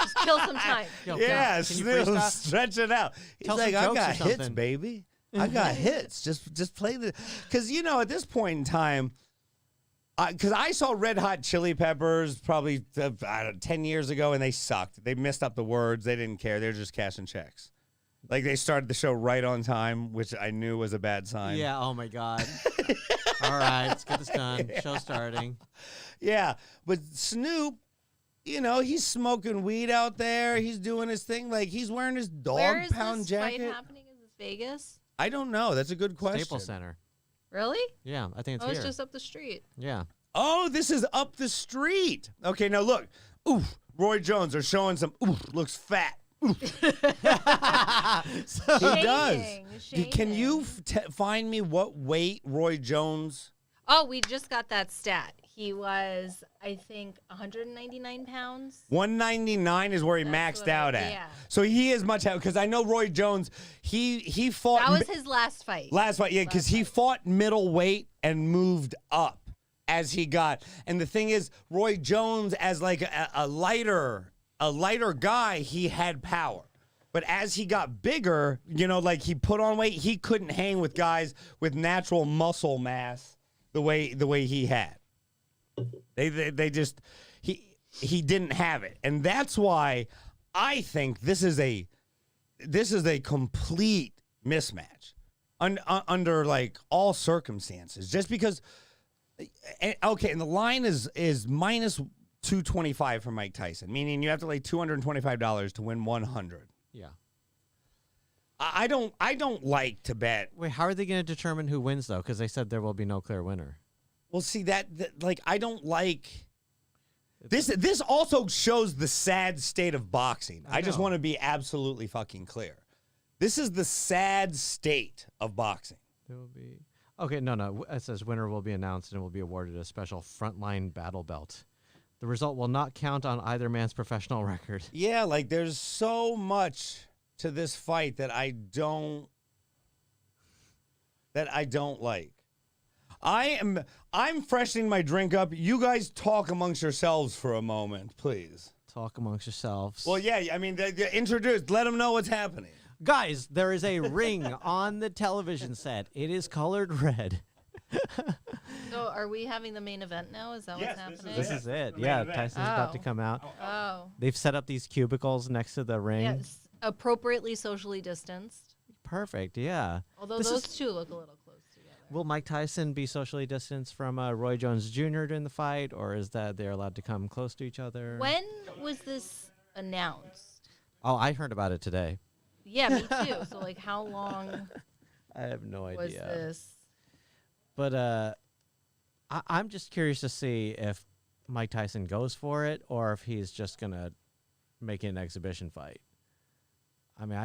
Just kill some time. Yeah, can you Snoop, freestyle? stretch it out. He's Tell like, some I jokes or got hits, something." baby. I got hits. Just play the, because at this point in time, because I saw Red Hot Chili Peppers probably 10 years ago, and they sucked. They messed up the words. They didn't care. They were just cashing checks. Like, they started the show right on time, which I knew was a bad sign. Yeah. Oh my God. All right, let's get this done. Show starting. Yeah, but Snoop, he's smoking weed out there. He's doing his thing. Like, he's wearing his Where dog is pound this jacket. fight happening? Is this Vegas? I don't know. That's a good question. Staples Center. Really? Yeah, I think it's Oh, it's here. just up the street. Yeah. Oh, this is up the street. Okay, now look. Oof, Roy Jones are showing some. Oof, looks fat. Oof. He does. Can you find me what weight Roy Jones? Oh, we just got that stat. He was, I think, 199 pounds. 199 is where he That's maxed what out at. yeah. So he is much out because I know Roy Jones. He fought. That was his last fight. Last fight, yeah, because he fought middleweight and moved up as he got. And the thing is, Roy Jones, as like a lighter guy, he had power. But as he got bigger, like he put on weight, he couldn't hang with guys with natural muscle mass the way he had. They just he didn't have it, and that's why I think this is a complete mismatch under like all circumstances. Just because, okay, and the line is minus 225 for Mike Tyson, meaning you have to lay $225 to win 100. Yeah. I don't like to bet. Wait, how are they going to determine who wins though? Because they said there will be no clear winner. Well, see that like I don't like this. This also shows the sad state of boxing. I just know. want to be absolutely fucking clear. This is the sad state of boxing. There will be. Okay, no. It says winner will be announced and will be awarded a special frontline battle belt. The result will not count on either man's professional record. Yeah, like there's so much to this fight that I don't like. I'm freshening my drink up. You guys talk amongst yourselves for a moment, please. Talk amongst yourselves. Well, yeah, I mean, introduce. Let them know what's happening. Guys, there is a ring on the television set. It is colored red. So are we having the main event now? Is that what's happening? This is it. Yeah, Tyson's about to come out. Oh. They've set up these cubicles next to the ring. Yes. Appropriately socially distanced. Perfect, yeah. Although This those is- two look a little close together. Will Mike Tyson be socially distanced from Roy Jones Jr. during the fight, or is that they're allowed to come close to each other? When was this announced? Oh, I heard about it today. Yeah, me too. So, like, how long I have no was idea. this? But I'm just curious to see if Mike Tyson goes for it or if he's just going to make it an exhibition fight. I mean,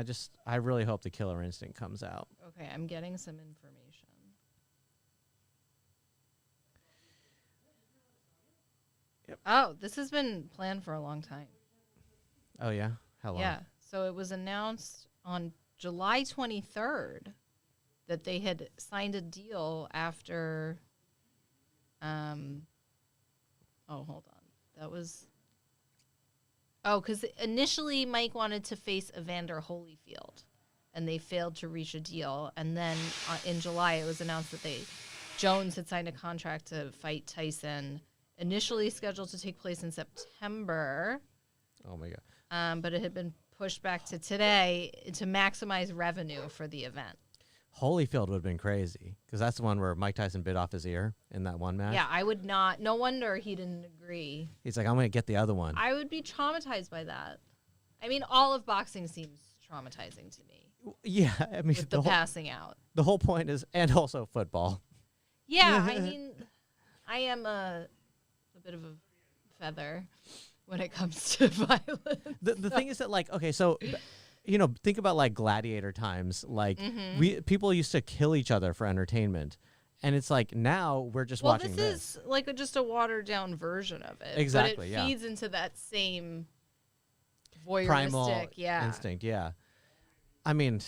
I really hope the Killer Instinct comes out. Okay, I'm getting some information. Yep. Oh, this has been planned for a long time. Oh, yeah? How long? Yeah. So it was announced on July 23rd that they had signed a deal after. Hold on. That was. Oh, because initially Mike wanted to face Evander Holyfield, and they failed to reach a deal. And then in July, it was announced that Jones had signed a contract to fight Tyson, initially scheduled to take place in September. Oh, my God. But it had been pushed back to today to maximize revenue for the event. Holyfield would have been crazy because that's the one where Mike Tyson bit off his ear in that one match. Yeah, I would not. No wonder he didn't agree. He's like, I'm going to get the other one. I would be traumatized by that. I mean, all of boxing seems traumatizing to me. Yeah, I mean, With the passing out. The whole point is, and also football. Yeah, I mean, I am a bit of a feather when it comes to violence. The thing is that, like, okay, so, think about, like, gladiator times. Like, people used to kill each other for entertainment. And it's like, now we're just watching this. Is like just a watered-down version of it. Exactly, but it feeds into that same voyeuristic, primal instinct, yeah. I mean,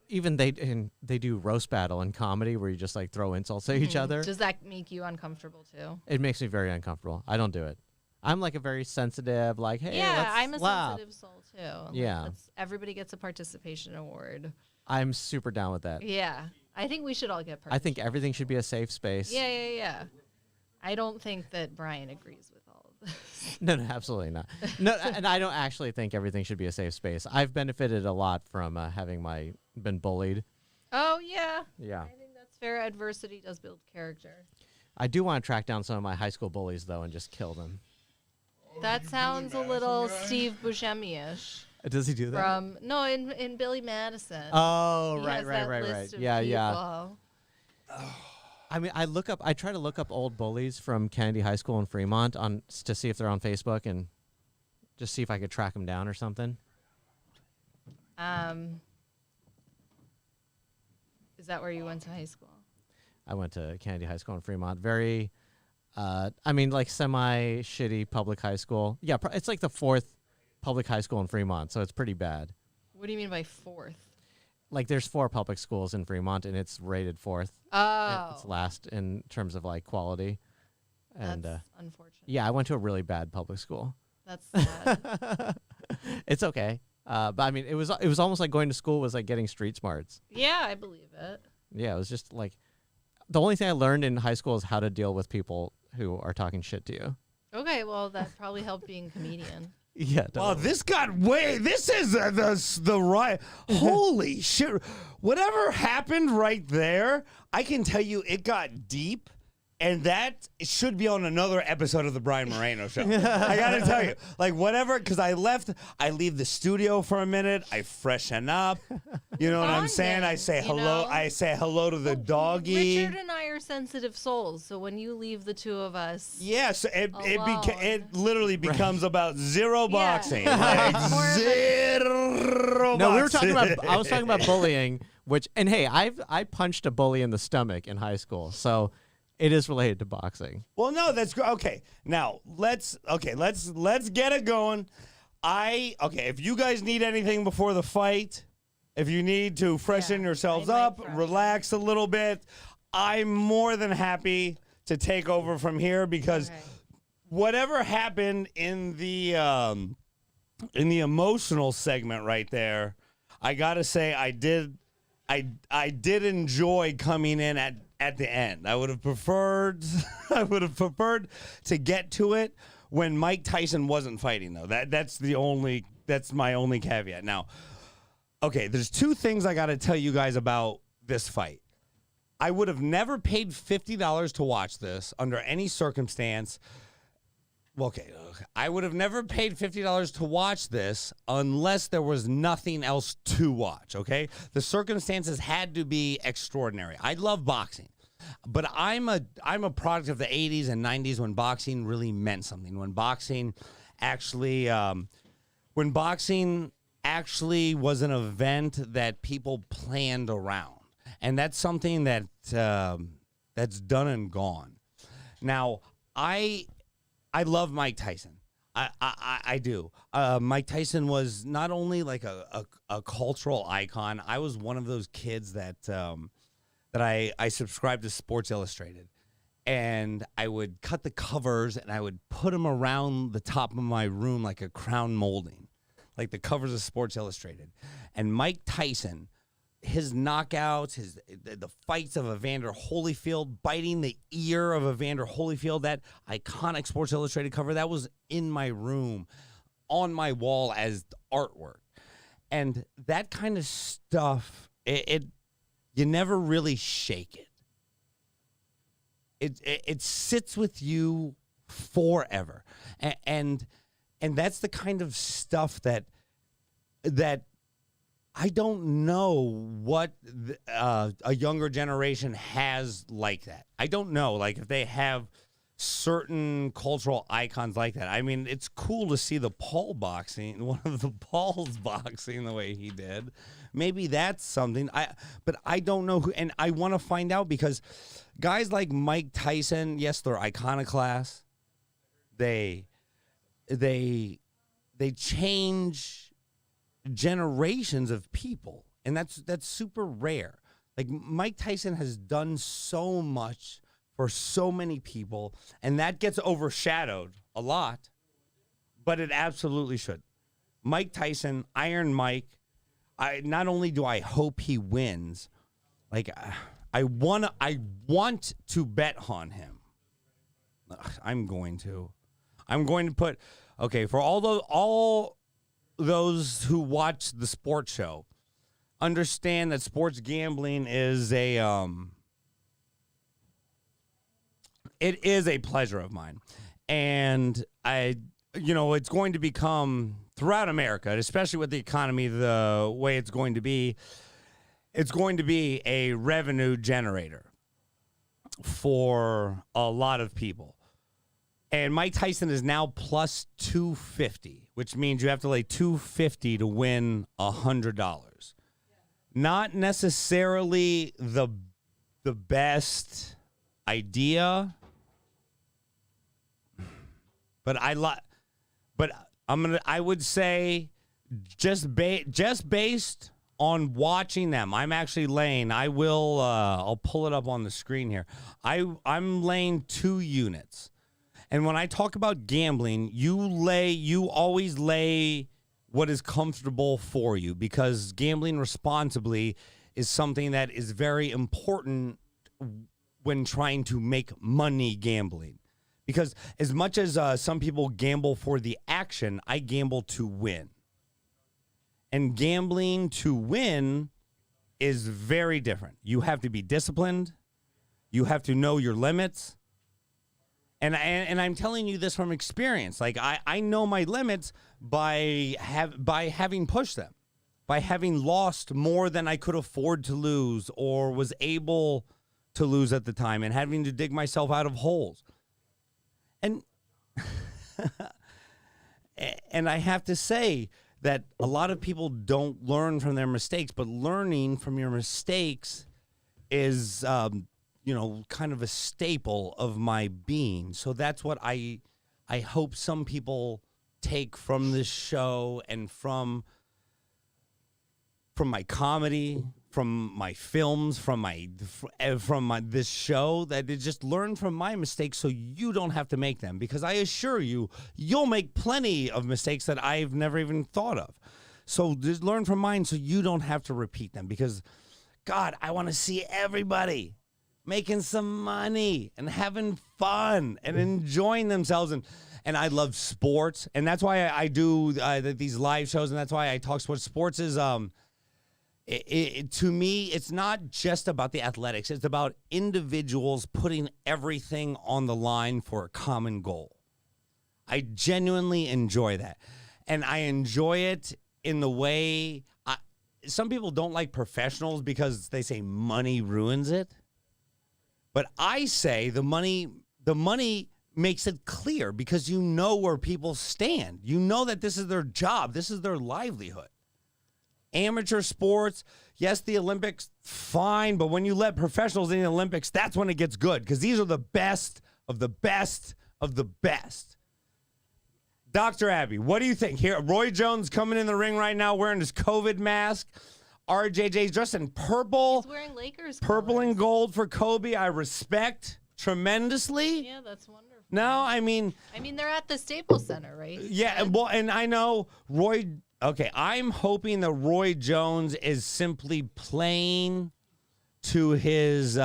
even they do roast battle in comedy where you just, like, throw insults at each other. Does that make you uncomfortable, too? It makes me very uncomfortable. I don't do it. I'm like a very sensitive, like, hey, yeah, let's I'm a laugh. sensitive soul too. Yeah. Everybody gets a participation award. I'm super down with that. Yeah, I think we should all get participation. I think everything should be a safe space. Yeah. I don't think that Brian agrees with all of this. No, absolutely not. No, and I don't actually think everything should be a safe space. I've benefited a lot from having been bullied. Oh, yeah. Yeah. I think that's fair. Adversity does build character. I do want to track down some of my high school bullies, though, and just kill them. That sounds a little Steve Buscemi-ish. Does he do that? In Billy Madison. Oh, He right. has that list of Yeah. people. I mean, I try to look up old bullies from Kennedy High School in Fremont to see if they're on Facebook and just see if I could track them down or something. Is that where you went to high school? I went to Kennedy High School in Fremont. Very, like semi-shitty public high school. Yeah, it's like the 4th public high school in Fremont, so it's pretty bad. What do you mean by 4th? Like, there's 4 public schools in Fremont, and it's rated 4th. Oh. It's last in terms of, like, quality. And That's unfortunate. yeah, I went to a really bad public school. That's sad. It's okay. But I mean, it was almost like going to school was like getting street smarts. Yeah, I believe it. Yeah, it was just like the only thing I learned in high school is how to deal with people who are talking shit to you. Okay, well, that probably helped being a comedian. Yeah. Well, this got way. This is the right. Holy shit! Whatever happened right there, I can tell you, it got deep. And that should be on another episode of the Brian Moreno Show. I gotta tell you, like whatever, because I leave the studio for a minute. I freshen up. You know what I'm saying? I say hello. I say hello to the doggy. Richard and I are sensitive souls, so when you leave the two of us, yes, it literally becomes about Yeah. zero boxing. Like zero. No, we were boxing. talking about. I was talking about bullying. And hey, I punched a bully in the stomach in high school, so. It is related to boxing. Well, no, that's okay. Now let's get it going. Okay, if you guys need anything before the fight, if you need to freshen yourselves up, relax a little bit, I'm more than happy to take over from here because whatever happened in the emotional segment right there, I gotta say I did enjoy coming in at the end. I would have preferred to get to it when Mike Tyson wasn't fighting though. That's my only caveat. Now, okay, there's two things I gotta tell you guys about this fight. I would have never paid $50 to watch this under any circumstance. Okay, I would have never paid $50 to watch this unless there was nothing else to watch, okay? The circumstances had to be extraordinary. I love boxing, but I'm a product of the 80s and 90s when boxing really meant something. When boxing actually was an event that people planned around. And that's something that that's done and gone. Now, I love Mike Tyson. I do. Mike Tyson was not only like a cultural icon. I was one of those kids that I subscribed to Sports Illustrated, and I would cut the covers and I would put them around the top of my room like a crown molding, like the covers of Sports Illustrated. And Mike Tyson, his knockouts, the fights of Evander Holyfield, biting the ear of Evander Holyfield, that iconic Sports Illustrated cover, that was in my room, on my wall as artwork. And that kind of stuff, you never really shake it. It sits with you forever. And that's the kind of stuff that I don't know what a younger generation has like that. I don't know, like if they have certain cultural icons like that. I mean, it's cool to see the Paul boxing, one of the Pauls boxing the way he did. Maybe that's something. But I don't know who, and I want to find out because guys like Mike Tyson, yes, they're iconoclast. They change generations of people, and that's super rare. Like Mike Tyson has done so much for so many people, and that gets overshadowed a lot, but it absolutely should. Mike Tyson, Iron Mike, not only do I hope he wins, like I want to bet on him. I'm going to put, okay, for all those who watch the sports show, understand that sports gambling is it is a pleasure of mine. And it's going to become throughout America, especially with the economy the way it's going to be a revenue generator for a lot of people. And Mike Tyson is now plus 250, which means you have to lay 250 to win $100. Not necessarily the best idea, but I would say just based on watching them, I'm actually laying. I'll pull it up on the screen here. I'm laying 2 units. And when I talk about gambling, you always lay what is comfortable for you, because gambling responsibly is something that is very important when trying to make money gambling. Because as much as some people gamble for the action, I gamble to win. And gambling to win is very different. You have to be disciplined. You have to know your limits. And I'm telling you this from experience. Like I know my limits by having pushed them, by having lost more than I could afford to lose or was able to lose at the time, and having to dig myself out of holes. And and I have to say that a lot of people don't learn from their mistakes, but learning from your mistakes is kind of a staple of my being. So that's what I hope some people take from this show and from my comedy, from my films, from my this show, that is just learn from my mistakes so you don't have to make them, because I assure you, you'll make plenty of mistakes that I've never even thought of. So just learn from mine so you don't have to repeat them, because God, I want to see everybody making some money and having fun and enjoying themselves. And I love sports, and that's why I do these live shows, and that's why I talk sports. Sports is to me, it's not just about the athletics. It's about individuals putting everything on the line for a common goal. I genuinely enjoy that. And I enjoy it in the way some people don't like professionals because they say money ruins it. But I say the money makes it clear, because you know where people stand. You know that this is their job. This is their livelihood. Amateur sports, yes, the Olympics, fine. But when you let professionals in the Olympics, that's when it gets good, because these are the best of the best of the best. Dr. Abby, what do you think? Here, Roy Jones coming in the ring right now wearing his COVID mask. RJJ's dressed in purple. He's wearing Lakers Purple colors. and gold for Kobe. I respect tremendously. Yeah, that's wonderful. No, I mean, they're at the Staples Center, right? yeah, well, and I know Roy. Okay, I'm hoping that Roy Jones is simply playing to his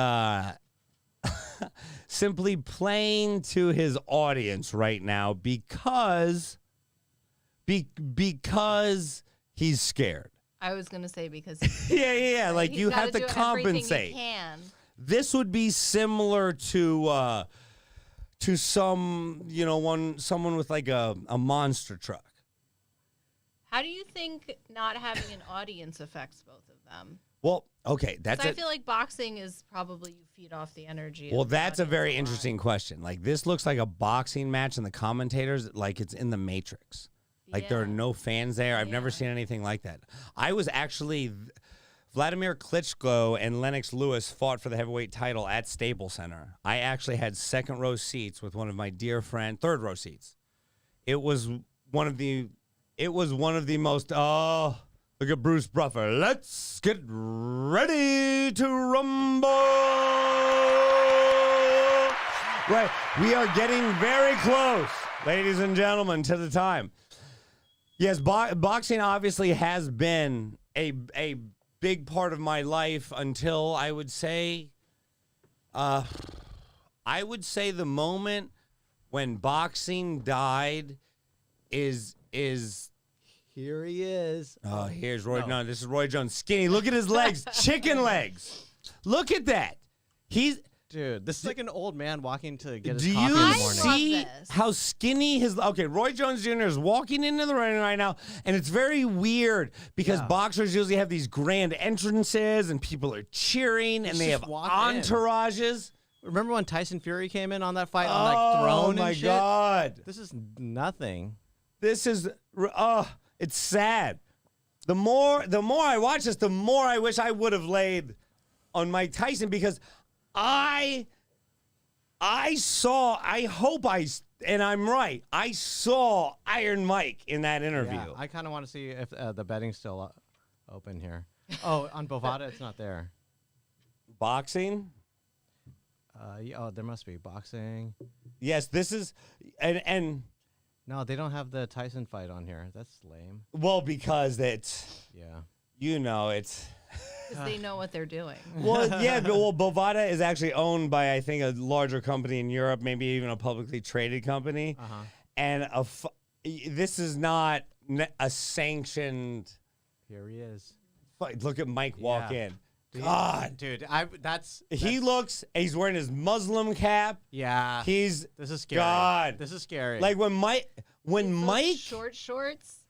audience right now, because he's scared. I was gonna say because Yeah. Like, he's you gotta have to do everything compensate. he can. This would be similar to someone with like a monster truck. How do you think not having an audience affects both of them? Well, okay, that's I feel like boxing is probably you feed off the energy. Well, of the that's a audience very lot. interesting question. Like, this looks like a boxing match, and the commentators, like it's in the Matrix. Like, there are Yeah. no fans there. I've never seen anything like that. I was actually, Vladimir Klitschko and Lennox Lewis fought for the heavyweight title at Staples Center. I actually had second row seats with one of my dear friends, third row seats. It was one of the most, look at Bruce Buffer. Let's get ready to rumble. Right. We are getting very close, ladies and gentlemen, to the time. Yes, boxing obviously has been a big part of my life until I would say the moment when boxing died is Here he is. Oh, here's Roy. No, this is Roy Jones. Skinny. Look at his legs. Chicken legs. Look at that. Dude, this is like an old man walking to get his Do coffee in you the morning. see Love this. how skinny his... Okay, Roy Jones Jr. is walking into the ring right now, and it's very weird because boxers usually have these grand entrances, and people are cheering, and they have just walk in. entourages. Remember when Tyson Fury came in on that fight on like throne and my shit? God. This is nothing. This is... it's sad. The more I watch this, the more I wish I would have laid on Mike Tyson, because I saw Iron Mike in that interview. Yeah, I kind of want to see if the betting's still open here. Oh, on Bovada, it's not there. Boxing? There must be boxing. Yes, this is, and No, they don't have the Tyson fight on here. That's lame. well, because it's, Yeah. it's. Because they know what they're doing. Well, yeah, but Bovada is actually owned by, I think, a larger company in Europe, maybe even a publicly traded company. Uh-huh. And this is not a sanctioned Here he is. fight. Look at Mike walk Yeah. in. God. Dude, that's He's wearing his Muslim cap. yeah. He's, This is scary. God. This is scary. like when Mike, Short shorts.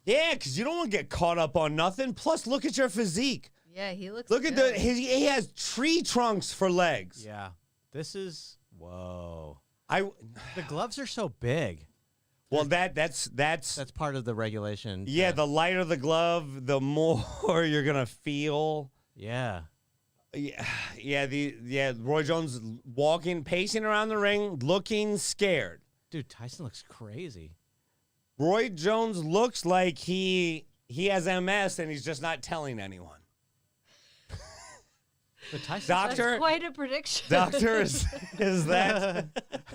yeah, because you don't want to get caught up on nothing. Plus, look at your physique. Yeah, he looks. Look at good. he has tree trunks for legs. yeah. This is whoa. The gloves are so big. Well, that's That's part of the regulation. yeah. The lighter the glove, the more you're gonna feel. Yeah. Yeah. Roy Jones pacing around the ring, looking scared. Dude, Tyson looks crazy. Roy Jones looks like he has MS and he's just not telling anyone. But Tyson, Doctor, That's quite a prediction. doctor, is that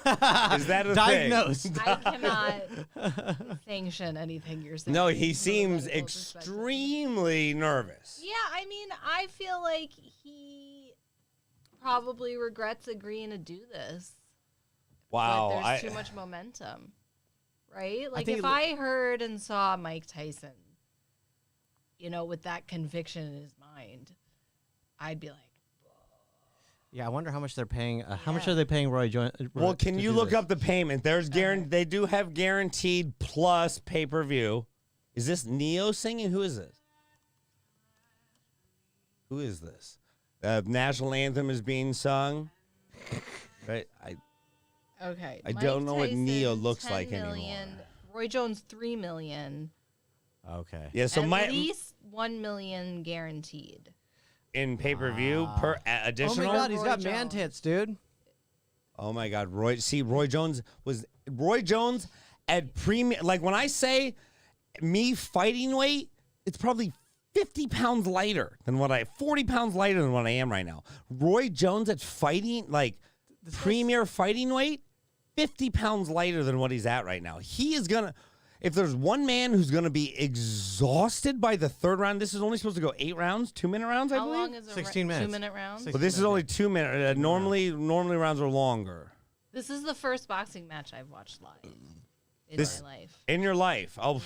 a diagnosed? thing? I cannot sanction anything you're saying. No, he from a seems medical perspective. extremely nervous. Yeah, I mean, I feel like he probably regrets agreeing to do this. Wow, But there's too much momentum, right? Like think if I heard and saw Mike Tyson, with that conviction in his mind, I'd be like, Yeah, I wonder how much they're paying. How much are they paying Roy Jones? Well, can you look up the payment? There's They do have guaranteed plus pay-per-view. Is this Neo singing? Who is this? Who is this? National anthem is being sung. Right? okay. I Mike don't know what Tyson, Neo looks 10 like million, anymore. Roy Jones, $3 million. Okay. Yeah, so At least $1 million guaranteed. in pay-per-view per Oh additional. my God, he's Roy got Jones. man tits, dude. Oh my God, Roy Jones at premium. Like when I say me fighting weight, it's probably 50 pounds lighter than 40 pounds lighter than what I am right now. Roy Jones at fighting, like premier fighting weight, 50 pounds lighter than what he's at right now. He is gonna. If there's one man who's going to be exhausted by the third round, this is only supposed to go 8 rounds, 2-minute rounds, I How believe. long is a 16 minutes. 2-minute round? Six- Well, this is only 2 minutes. Normally rounds are longer. This is the first boxing match I've watched live in This- my life. In your life, My life.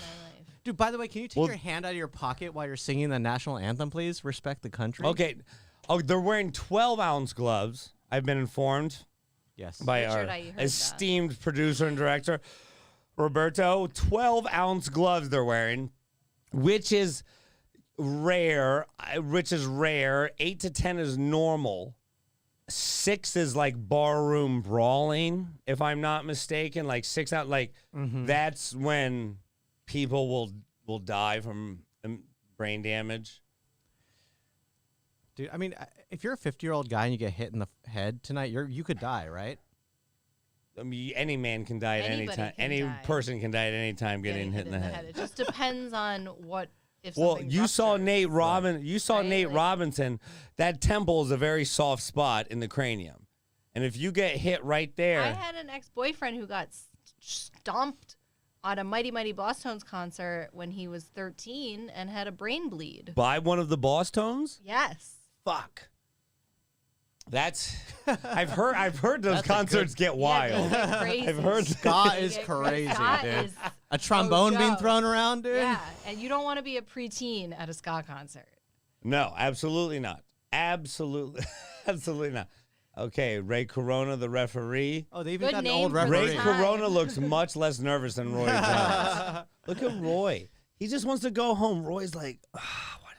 Dude, by the way, can you take Well- your hand out of your pocket while you're singing the national anthem, please? Respect the country. okay. Oh, they're wearing 12-ounce gloves. I've been informed Yes. by Richard, our I heard that. esteemed producer and director, Roberto. 12-ounce gloves they're wearing, which is rare. 8 to 10 is normal. 6 is like barroom brawling, if I'm not mistaken. Like 6 out, like that's when people will die from brain damage. Dude, I mean, if you're a 50-year-old guy and you get hit in the head tonight, you could die, right? I mean, any man can die at any Anybody time. can Any die. person can die at any time getting hit in the head. It just depends on what. If Well, something's you saw ruptured. Nate Robin. You saw Right, Nate like- Robinson. That temple is a very soft spot in the cranium, and if you get hit right there, I had an ex-boyfriend who got stomped at a Mighty Mighty Boss Tones concert when he was 13 and had a brain bleed. by one of the Boss Tones, Yes. fuck. That's I've heard those That's a concerts get wild. Yeah, crazy. I've heard Ska They is get crazy, Ska dude. is A trombone being Joe. thrown around, dude. Yeah, and you don't want to be a preteen at a ska concert. No, absolutely not. Absolutely, absolutely not. Okay, Ray Corona, the referee. Oh, they even Good got an name old for the Ray referee. time. Corona looks much less nervous than Roy Jones. Look at Roy. He just wants to go home. Roy's like, why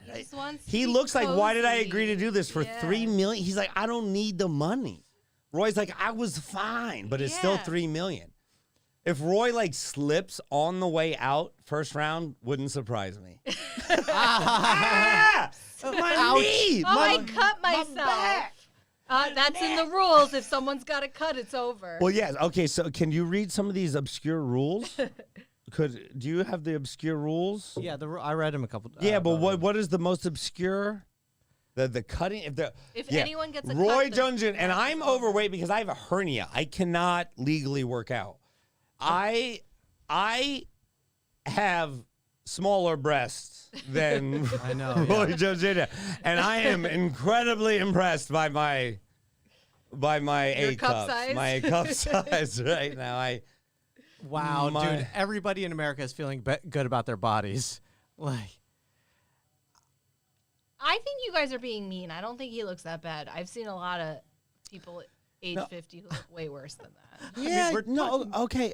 did I? Just wants to He be looks like, why did I cozy. agree to do this for Yeah. $3 million? He's like, I don't need the money. Roy's like, I was fine, but it's still Yeah. $3 million. If Roy like slips on the way out, first round, wouldn't surprise me. Ah! My knee! Oh, My- I cut myself. That's in the rules. If someone's got a cut, it's over. Well, yes. Okay, so can you read some of these obscure rules? Do you have the obscure rules? Yeah, I read him a couple. Yeah, but about him. what is the most obscure? The cutting. If anyone gets a Roy cut, Jones, then and that's I'm over. overweight because I have a hernia. I cannot legally work out. I have smaller breasts than I know. Roy Yeah. Jones Jr., and I am incredibly impressed by my Your A cup cups, size? my cup size right now. Wow, My- dude! Everybody in America is feeling good about their bodies. Like, I think you guys are being mean. I don't think he looks that bad. I've seen a lot of people age 50 who look way worse than that. Yeah, we're no, okay.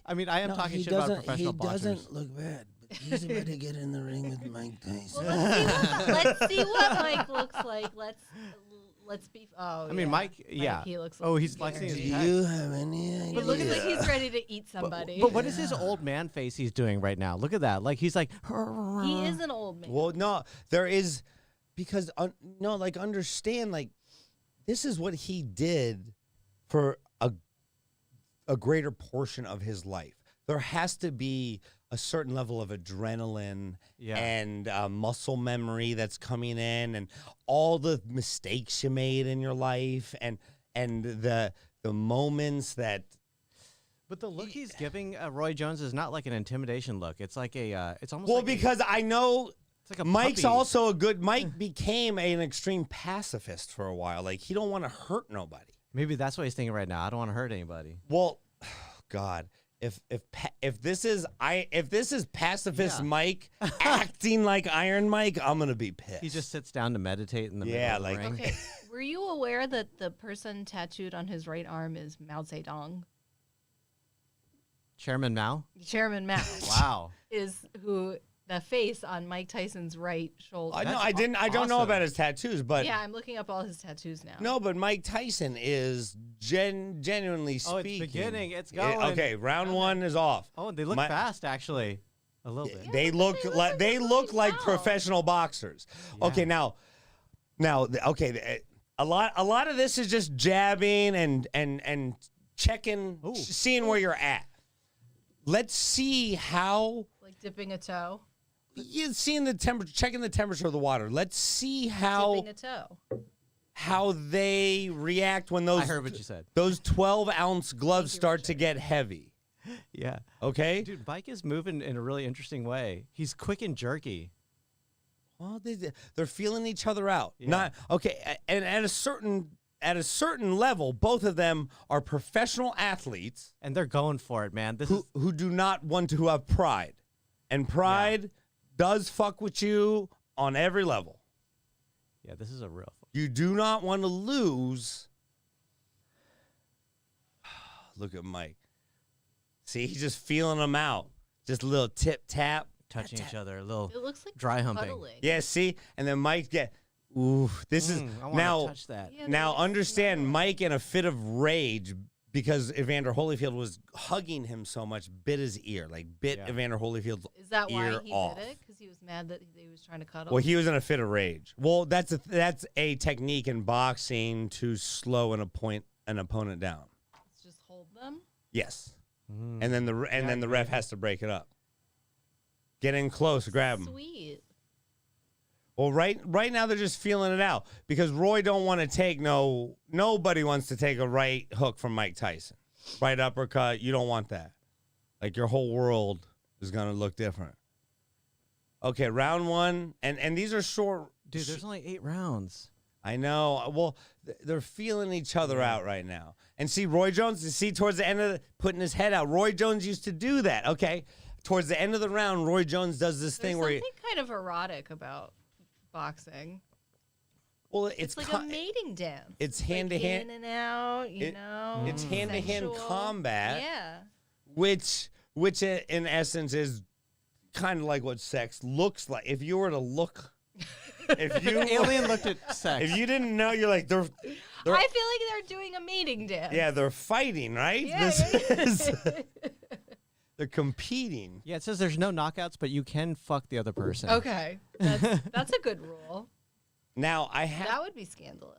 I mean, I am talking shit about professional boxers. look bad, but he's about to get in the ring with Mike Tyson. Let's see what Mike looks like. Let's be. Oh, I mean, Mike. Yeah. he looks. Oh, he's scary. flexing his Do pecs. you have any idea? He looks like he's ready to eat somebody. But what is his old man face he's doing right now? Look at that. Like he's like. He is an old man. Well, no, there is because like understand, like this is what he did for a greater portion of his life. There has to be a a certain level of adrenaline Yeah. and muscle memory that's coming in, and all the mistakes you made in your life, and the moments that. But the look he's giving Roy Jones is not like an intimidation look. It's like a. It's almost. Well, like because I know. it's like a Mike's puppy. also a good. Mike became an extreme pacifist for a while. Like, he don't want to hurt nobody. Maybe that's what he's thinking right now. I don't want to hurt anybody. Well, God, if this is pacifist Yeah. Mike acting like Iron Mike, I'm gonna be pissed. He just sits down to meditate in the Yeah, middle of the like- ring. Okay. Were you aware that the person tattooed on his right arm is Mao Zedong? Chairman Mao. Chairman Mao Wow. is who the face on Mike Tyson's right shoulder. I know. That's I didn't. I don't know awesome. about his tattoos, but Yeah, I'm looking up all his tattoos now. no. But Mike Tyson is genuinely Oh, speaking. it's beginning. It's Yeah, going. okay, round one is off. Oh, and they look My- fast, actually. A little bit. They look look like like they they're look really like well. professional boxers. Okay, Yeah. okay. A lot of this is just jabbing and checking, Ooh. seeing where you're at. Let's see how Like dipping a toe. you seeing the temperature, checking the temperature of the water. Let's see how Dipping a toe. they react when those I heard what you said. those 12-ounce gloves Thank you, start to Richard. get heavy. Yeah. Okay. Dude, Mike is moving in a really interesting way. He's quick and jerky. Well, they're feeling each other out. Yeah. Not okay, and at a certain level, both of them are professional athletes And they're going for it, man. This who do not want to have pride, and pride does fuck with you on every level. this is a real. You do not want to lose. Look at Mike. See, he's just feeling them out. Just a little tip tap. Touching each other, a little. It looks like Dry humping. cuddling. Yeah, see? And then Mike ooh, this is I want now to touch that. Yeah, now they understand smell. Mike in a fit of rage because Evander Holyfield was hugging him so much, bit his ear, like bit Yeah. Evander Holyfield's Is that why ear he off. did it? Because he was mad that he was trying to cuddle? Well, he was in a fit of rage. Well, that's a technique in boxing to slow an opponent down. Let's just hold them. Yes. Mm. And then the ref has to break it up. Get in close, grab him. Sweet. Well, right now they're just feeling it out because Roy don't want to take nobody wants to take a right hook from Mike Tyson. Right uppercut, you don't want that. Like your whole world is gonna look different. Okay, round one, and these are short. Dude, there's only 8 rounds. I know. Well, they're feeling each other out right now. And see, Roy Jones, towards the end putting his head out. Roy Jones used to do that. Okay, towards the end of the round, Roy Jones does this There's thing where something kind of erotic about boxing. well, It's like a mating dance. it's Like hand-to-hand- in and out, you it- know. it's hand-to-hand sensual. combat. Yeah. which in essence is kind of like what sex looks like. If you were to look, if you Alien looked at sex. if you didn't know, you're like they're I feel like they're doing a mating dance. yeah, they're fighting, right? Yeah, They're competing. Yeah, it says there's no knockouts, but you can fuck the other person. Okay. That's a good rule. Now I have That would be scandalous.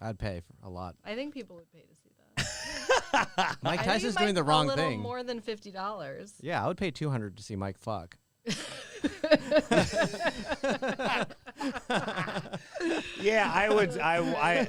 I'd pay for a lot. I think people would pay to see that. Mike I think Tyson's it doing might the be wrong a little thing. more than $50. Yeah, I would pay $200 to see Mike fuck. yeah, I would I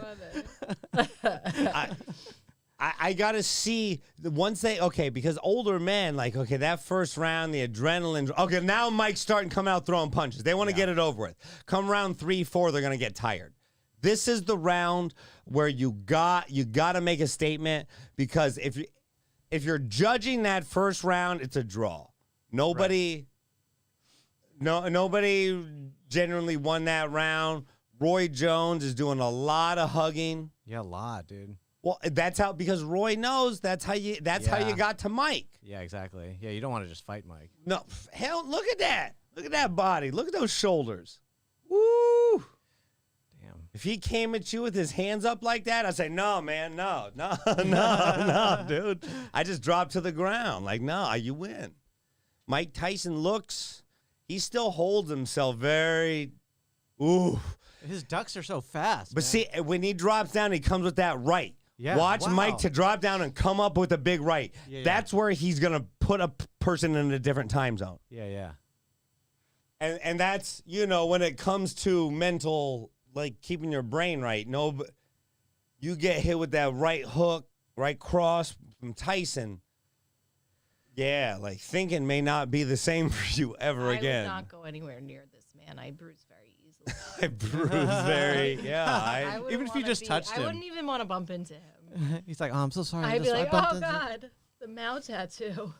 I gotta see once they because older men that first round the adrenaline now Mike's starting to come out throwing punches. They want to get it over with. Come round 3-4, they're gonna get tired. This is the round where you got to make a statement because if you're judging that first round, it's a draw. Nobody genuinely won that round. Roy Jones is doing a lot of hugging. Yeah, a lot, dude. Well, that's how because Roy knows that's how you got to Mike. Yeah, exactly. Yeah, you don't want to just fight Mike. No, hell, look at that. Look at that body. Look at those shoulders. Woo! Damn. If he came at you with his hands up like that, I'd say, no, man, no, dude. I just dropped to the ground. Like, no, you win. Mike Tyson he still holds himself very, ooh. His ducks are so fast. But man. see, when he drops down, he comes with that right. Yeah, Watch wow. Mike to drop down and come up with a big right. Yeah, yeah. That's where he's going to put a person in a different time zone. Yeah. And that's, when it comes to mental, like keeping your brain right, you get hit with that right hook, right cross from Tyson. Yeah, like thinking may not be the same for you ever again. I would not go anywhere near this man. I bruise very easily. I bruise very, yeah. Even if you just touched him. I wouldn't even want to bump into him. He's like, oh, I'm so sorry. I'd be like, I oh, God, the Mao tattoo.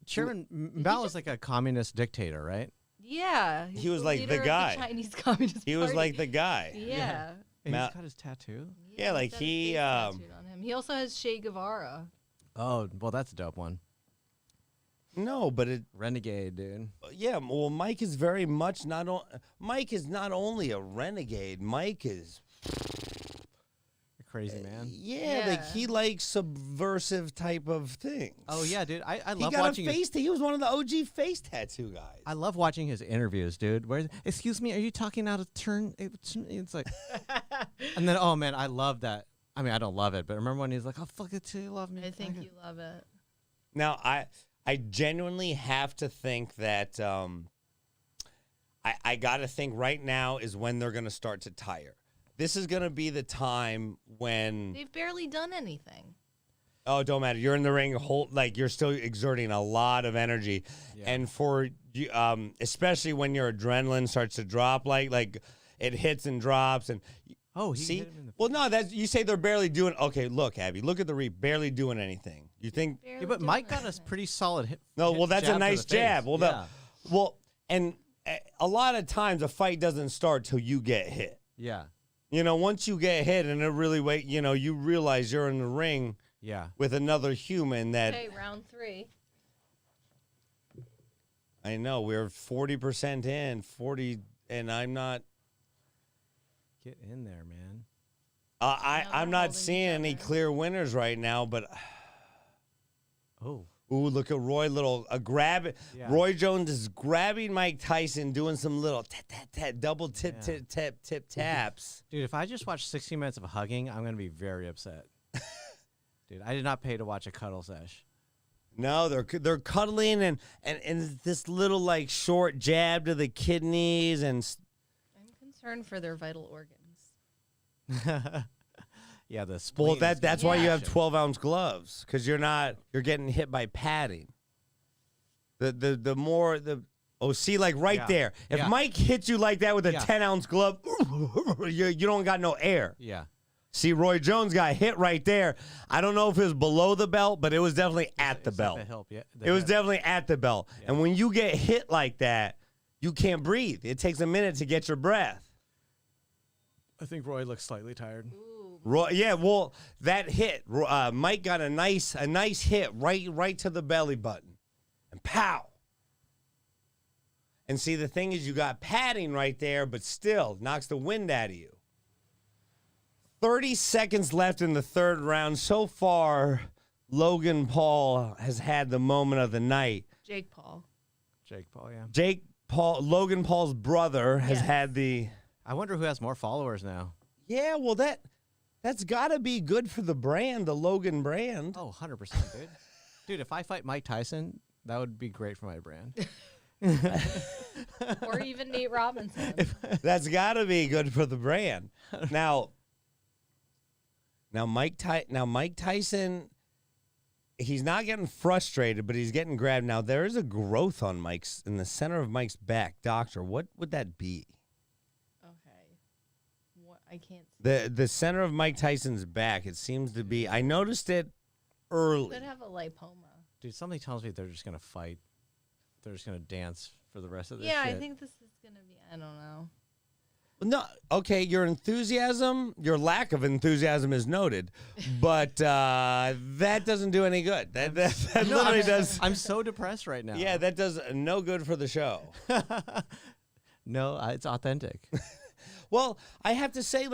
Chairman Mao was like a communist dictator, right? Yeah. He was the like the leader of guy. Chinese Communist He was Party. like the guy. Yeah. And Mao- he's got his tattoo. Yeah, like he's got his he, face tattooed on him. He also has Che Guevara. Oh, well, that's a dope one. No, but Renegade, dude. yeah, well, Mike is very much Mike is not only a renegade, Mike is, A crazy man. yeah, like Yeah. he likes subversive type of things. Oh, yeah, dude. I He love got watching a face, he was one of the OG face tattoo guys. I love watching his interviews, dude. Excuse me, are you talking out of turn? It's like, and then, oh, man, I love that. I mean, I don't love it, but remember when he's like, oh, fuck it too, you love me. I think Fuck you it." love it. Now, I genuinely have to think that I got to think right now is when they're going to start to tire. This is going to be the time when They've barely done anything. oh, it don't matter. You're in the ring, you're still exerting a lot of energy, and for you, especially when your adrenaline starts to drop, like it hits and drops, and Oh, he see. hit him in the Well, no, that's you say they're barely doing. Okay, look, Abby, look at the barely doing anything. You think? Barely Yeah, but doing Mike got a anything. pretty solid hit. No, well, that's a jab to nice the face. jab. Well, yeah. and a lot of times a fight doesn't start till you get hit. Yeah. Once you get hit and it really you realize you're in the ring Yeah. with another human that Okay, round 3. I know we're 40% in, 40, and I'm not. Get in there, man. Now I'm they're not holding seeing each any other. clear winners right now, but. Oh. Ooh, look at Roy, grab it. Yeah. Roy Jones is grabbing Mike Tyson, doing some little double tip taps. Dude, if I just watch 60 minutes of hugging, I'm going to be very upset. Dude, I did not pay to watch a cuddle sesh. No, they're cuddling and this little short jab to the kidneys and I'm concerned for their vital organs. Yeah, the spleen. well that's why you have action. 12-ounce gloves because you're getting hit by padding. The more see right Yeah. there. If Yeah. Mike hits you like that with a Yeah. 10-ounce glove, you don't got no air. Yeah. See, Roy Jones got hit right there. I don't know if it was below the belt, but it was definitely at the It's like belt. the help, yeah, It was hip. definitely at the belt. Yeah. And when you get hit like that, you can't breathe. It takes a minute to get your breath. I think Roy looks slightly tired. Ooh. Roy, yeah, well, that hit, Mike got a nice hit right to the belly button, and pow. And see, the thing is, you got padding right there, but still knocks the wind out of you. 30 seconds left in the third round. So far, Logan Paul has had the moment of the night. Jake Paul. Jake Paul, yeah. Logan Paul's brother has Yes. had the. I wonder who has more followers now. Yeah, well, that's got to be good for the brand, the Logan brand. Oh, 100%, dude. Dude, if I fight Mike Tyson, that would be great for my brand. Or even Nate Robinson. That's got to be good for the brand. Now Mike Tyson, he's not getting frustrated, but he's getting grabbed. Now there is a growth on in the center of Mike's back. Doctor, what would that be? Okay. What I can't see. The center of Mike Tyson's back. It seems to be. I noticed it early. Could have a lipoma. Dude, somebody tells me they're just going to fight. They're just going to dance for the rest of this Yeah, shit. I think this is gonna be. I don't know. No, okay, your lack of enthusiasm is noted, but that doesn't do any good. That literally does. I'm so depressed right now. Yeah, that does no good for the show. No, it's authentic. Well, I have to say,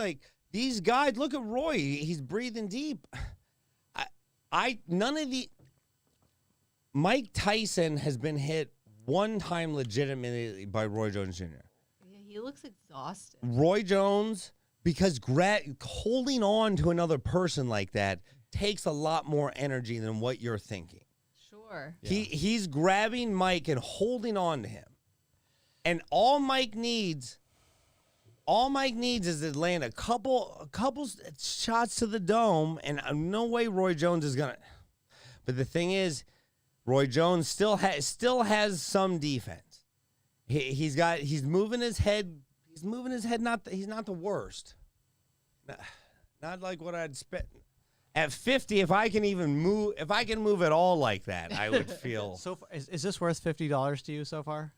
these guys, look at Roy. He's breathing deep. Mike Tyson has been hit one time legitimately by Roy Jones Jr. Yeah, he looks exhausted. Roy Jones, because holding on to another person like that takes a lot more energy than what you're thinking. Sure. Yeah. He's grabbing Mike and holding on to him. And all Mike needs is to land a couple shots to the dome, and no way Roy Jones is gonna. But the thing is, Roy Jones still has some defense. He's moving his head. He's moving his head. He's not the worst. Not like what I'd spent. At 50, if I can move at all like that, I would feel. So far, is this worth $50 to you so far?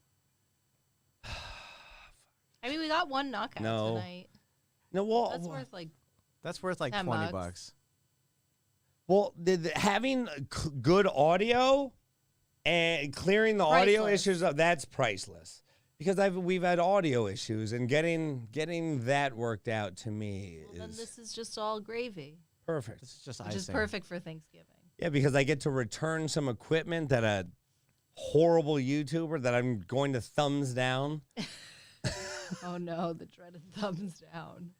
I mean, we got one knockout tonight. No, well, That's worth like $20. Well, having good audio and clearing the audio issues up, that's priceless. Because we've had audio issues, and getting that worked out to me then this is just all gravy. Perfect. This is just Which icing. is perfect for Thanksgiving. Yeah, because I get to return some equipment that a horrible YouTuber that I'm going to thumbs down. Oh no, the dreaded thumbs down.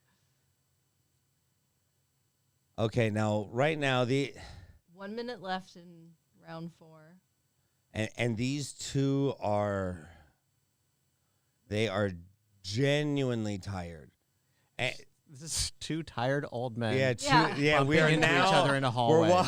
Okay, right now 1 minute left in round 4. and these two they are genuinely tired. And, This is two tired old men. We are into now each other in a hallway.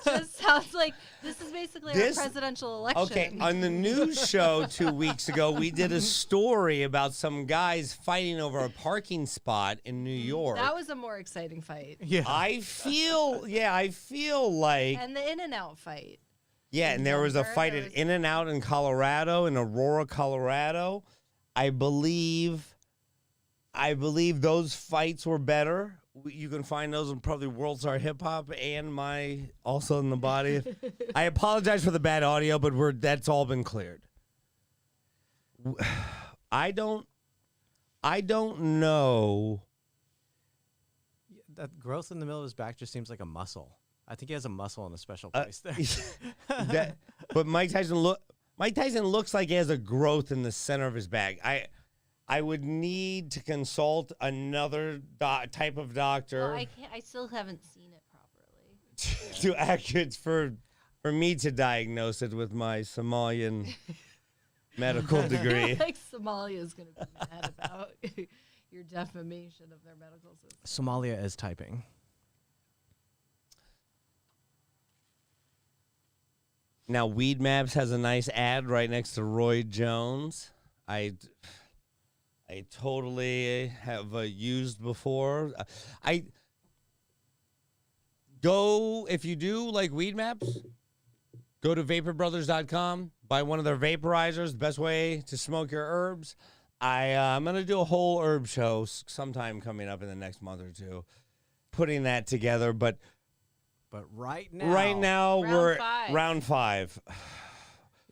Just sounds like this is basically our presidential election. Okay, on the news show 2 weeks ago, we did a story about some guys fighting over a parking spot in New York. That was a more exciting fight. Yeah. I feel like. And the In-N-Out fight. Yeah, and there was a fight at In-N-Out in Colorado, in Aurora, Colorado. I believe those fights were better. You can find those on probably World Star Hip Hop and my also in the body. I apologize for the bad audio, but that's all been cleared. I don't know. That growth in the middle of his back just seems like a muscle. I think he has a muscle in a special place there. But Mike Tyson looks like he has a growth in the center of his back. I would need to consult another type of doctor. Well, I still haven't seen it properly. To accurate for me to diagnose it with my Somalian medical degree. Like Somalia is going to be mad about your defamation of their medical system. Somalia is typing. Now, Weed Maps has a nice ad right next to Roy Jones. I totally have used before. If you do like Weed Maps, go to vaporbrothers.com, buy one of their vaporizers, the best way to smoke your herbs. I'm going to do a whole herb show sometime coming up in the next month or two, putting that together. But right now we're five. round 5.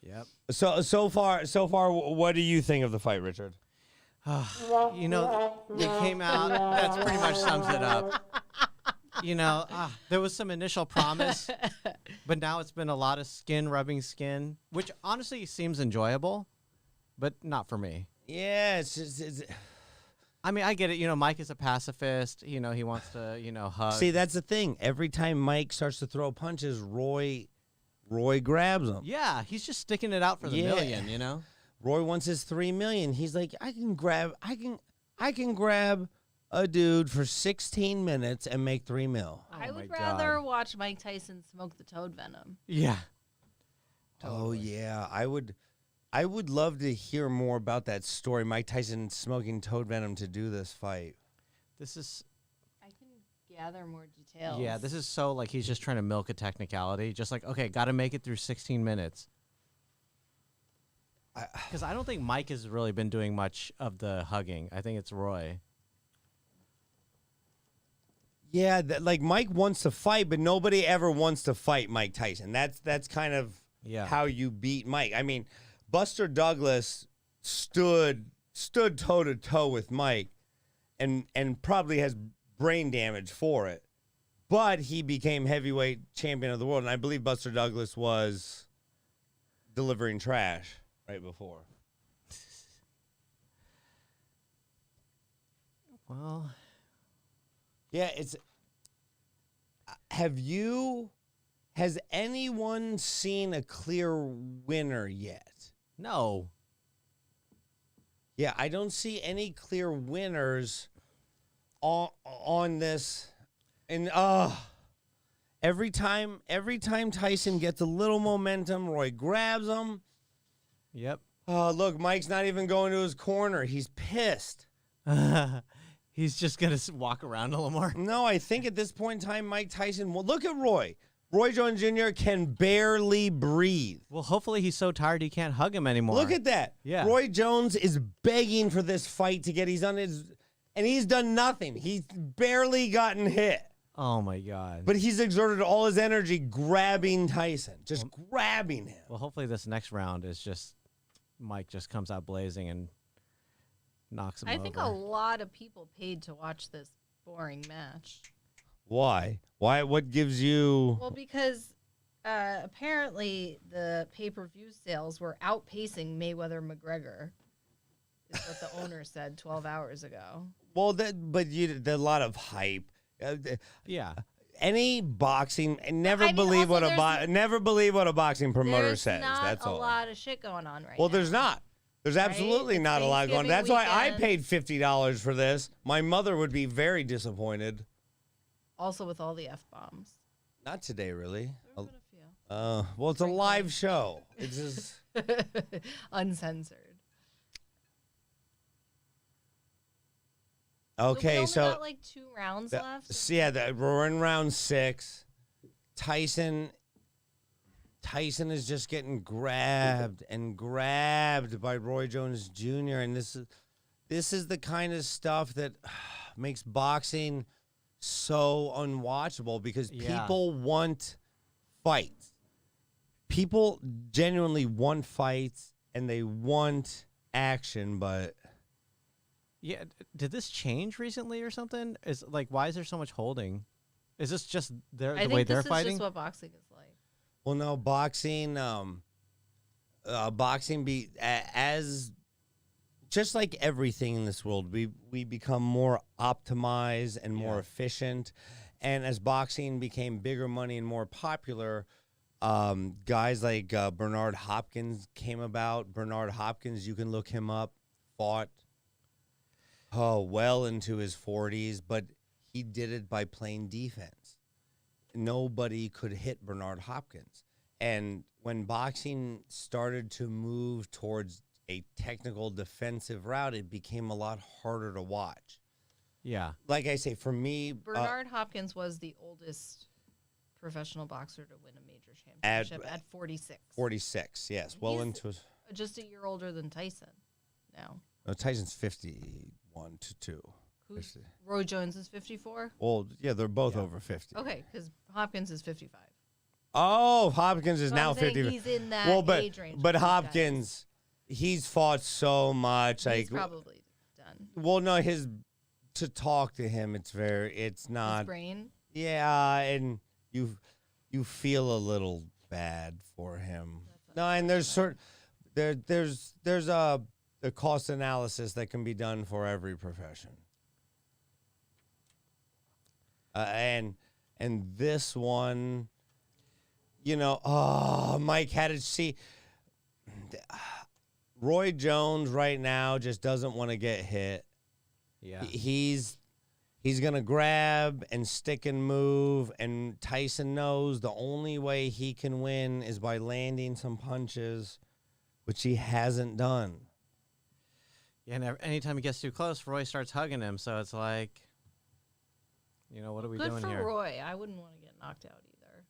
Yep. So far, what do you think of the fight, Richard? They came out. That's pretty much sums it up. There was some initial promise, but now it's been a lot of skin rubbing skin, which honestly seems enjoyable, but not for me. Yeah, it's I mean, I get it. Mike is a pacifist. He wants to, hug. See, that's the thing. Every time Mike starts to throw punches, Roy grabs him. Yeah, he's just sticking it out for the million. Roy wants his $3 million. He's like, I can grab a dude for 16 minutes and make $3 million. I would rather watch Mike Tyson smoke the toad venom. Yeah. Totally. Oh yeah, I would love to hear more about that story. Mike Tyson smoking toad venom to do this fight. I can gather more details. Yeah, this is so like he's just trying to milk a technicality. Just like, okay, got to make it through 16 minutes. Because I don't think Mike has really been doing much of the hugging. I think it's Roy. Yeah, like Mike wants to fight, but nobody ever wants to fight Mike Tyson. That's kind of how you beat Mike. I mean, Buster Douglas stood toe to toe with Mike, and probably has brain damage for it. But he became heavyweight champion of the world, and I believe Buster Douglas was delivering trash right before. Well, yeah, Has anyone seen a clear winner yet? No. Yeah, I don't see any clear winners on this. And every time Tyson gets a little momentum, Roy grabs him. Yep. Oh, look, Mike's not even going to his corner. He's pissed. He's just going to walk around a little more. No, I think at this point in time, Mike Tyson, well, look at Roy. Roy Jones Jr. can barely breathe. Well, hopefully he's so tired he can't hug him anymore. Look at that. Yeah. Roy Jones is begging for this fight to get. And he's done nothing. He's barely gotten hit. Oh, my God. But he's exerted all his energy grabbing Tyson, just grabbing him. Well, hopefully this next round is just Mike just comes out blazing and knocks him over. I think a lot of people paid to watch this boring match. Why? Why? What gives you? Well, because apparently the pay-per-view sales were outpacing Mayweather-McGregor, is what the owner said 12 hours ago. Well, there's a lot of hype. Yeah. Any boxing, never I mean, believe also what a boxing promoter There's says. not That's a all. lot of shit going on right Well, now. there's not. There's absolutely It's not a lot going on. That's Thanksgiving why I weekend. paid $50 for this. My mother would be very disappointed. Also with all the F-bombs. Not today, really. There have been a few. Well, it's a live show. It's just Uncensored. okay. We only So got like 2 rounds left. yeah, we're in round 6. Tyson is just getting grabbed by Roy Jones Jr. And this is the kind of stuff that makes boxing so unwatchable because people want fights. People genuinely want fights and they want action, but Yeah. Did this change recently or something? Why is there so much holding? Is this just the way they're fighting? I think this is just what boxing is like. well, no, boxing as just like everything in this world, we become more optimized and more efficient. And as boxing became bigger money and more popular, guys like Bernard Hopkins came about. Bernard Hopkins, you can look him up, fought well into his 40s, but he did it by playing defense. Nobody could hit Bernard Hopkins. And when boxing started to move towards a technical defensive route, it became a lot harder to watch. Yeah. Like I say, for me, Bernard Hopkins was the oldest professional boxer to win a major championship at 46. 46, yes. Well He's into just a year older than Tyson now. Tyson's 51 to 2. Who's 50. Roy Jones is 54? Well, yeah, they're both over 50. Okay, because Hopkins is 55. Oh, Hopkins is So now I'm saying 50. he's in that age range. But with these guys. Hopkins, he's fought so much. He's probably done. Well, no, to talk to him, it's not. His brain? Yeah, and you feel a little bad for him. No, and there's a cost analysis that can be done for every profession. And this one, Mike had to see. Roy Jones right now just doesn't want to get hit. Yeah. He's gonna grab and stick and move, and Tyson knows the only way he can win is by landing some punches, which he hasn't done. Yeah, and anytime he gets too close, Roy starts hugging him. So it's like, what are we Good doing for here? Roy. I wouldn't want to get knocked out either.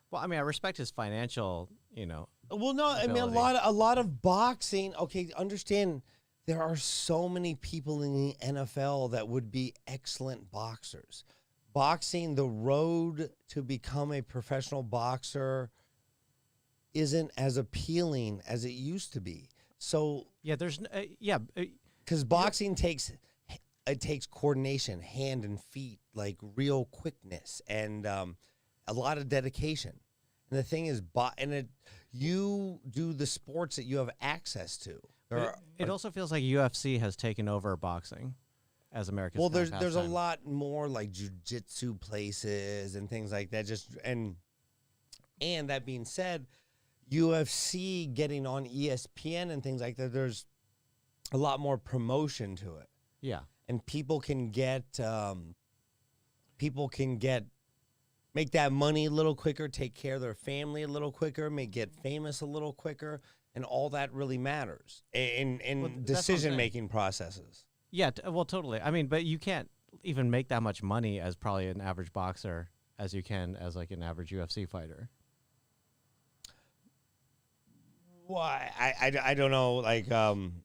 Well, I mean, I respect his financial, Well, no, I mean a lot of boxing. Okay, understand there are so many people in the NFL that would be excellent boxers. Boxing, the road to become a professional boxer isn't as appealing as it used to be. So yeah, because boxing takes coordination, hand and feet, like real quickness, and a lot of dedication. And the thing is, you do the sports that you have access to. It also feels like UFC has taken over boxing. as America's. Well, kind of there's a pastime. lot more like jujitsu places and things like that. And that being said, UFC getting on ESPN and things like that. There's a lot more promotion to it. Yeah. And people can get make that money a little quicker, take care of their family a little quicker, get famous a little quicker, and all that really matters in Well, that's what I'm decision-making processes. Yeah, well, totally. I mean, but you can't even make that much money as probably an average boxer as you can as like an average UFC fighter. Why? I don't know. Like I'm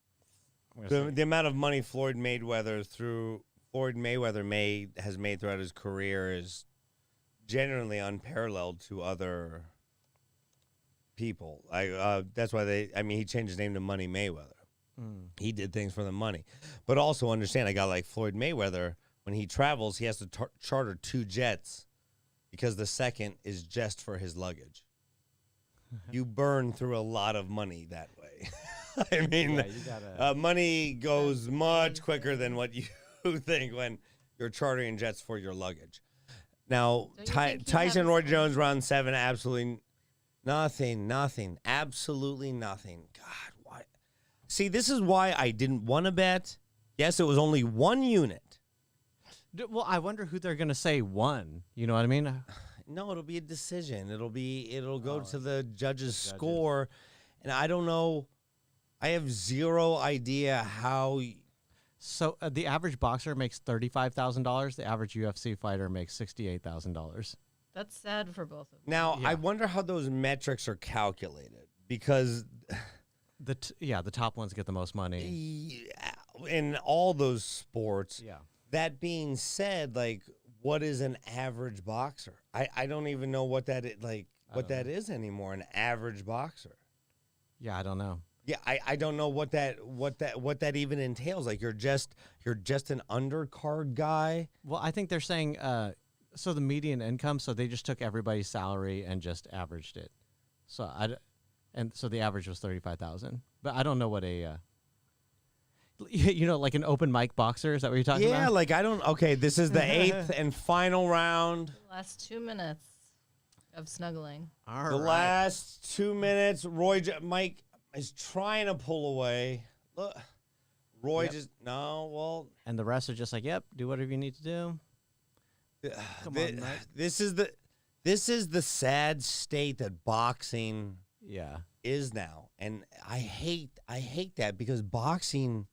gonna say- the amount of money Floyd Mayweather has made throughout his career is genuinely unparalleled to other people. That's why he changed his name to Money Mayweather. He did things for the money. But also understand, a guy like Floyd Mayweather, when he travels, he has to charter 2 jets because the second is just for his luggage. You burn through a lot of money that way. I mean, Yeah, you gotta- money goes much quicker than what you think when you're chartering jets for your luggage. Now, Don't you think he Tyson, has- Roy Jones, round 7, absolutely nothing, absolutely nothing. God, why? See, this is why I didn't want to bet. Yes, it was only 1 unit. Well, I wonder who they're gonna say won. You know what I mean? No, it'll be a decision. It'll go to the judge's score, and I don't know. I have zero idea how. So the average boxer makes $35,000. The average UFC fighter makes $68,000. That's sad for both of them. Now, Yeah. I wonder how those metrics are calculated because The top ones get the most money. in all those sports. Yeah. That being said, like, what is an average boxer? I don't even know what that is, that is anymore. An average boxer. Yeah, I don't know. Yeah, I don't know what that even entails. Like, you're just an undercard guy. Well, I think they're saying so the median income. So they just took everybody's salary and just averaged it. So so the average was 35,000. But I don't know what a like an open mic boxer. Is that what you're talking about? Yeah, like I don't. Okay, this is the 8th and final round. Last 2 minutes of snuggling. All The right. last 2 minutes, Mike is trying to pull away. Look, Roy Yep. just no. Well, And the rest are just like, yep, do whatever you need to do. Come on, Mike. this is the sad state that boxing Yeah. is now, and I hate that because boxing,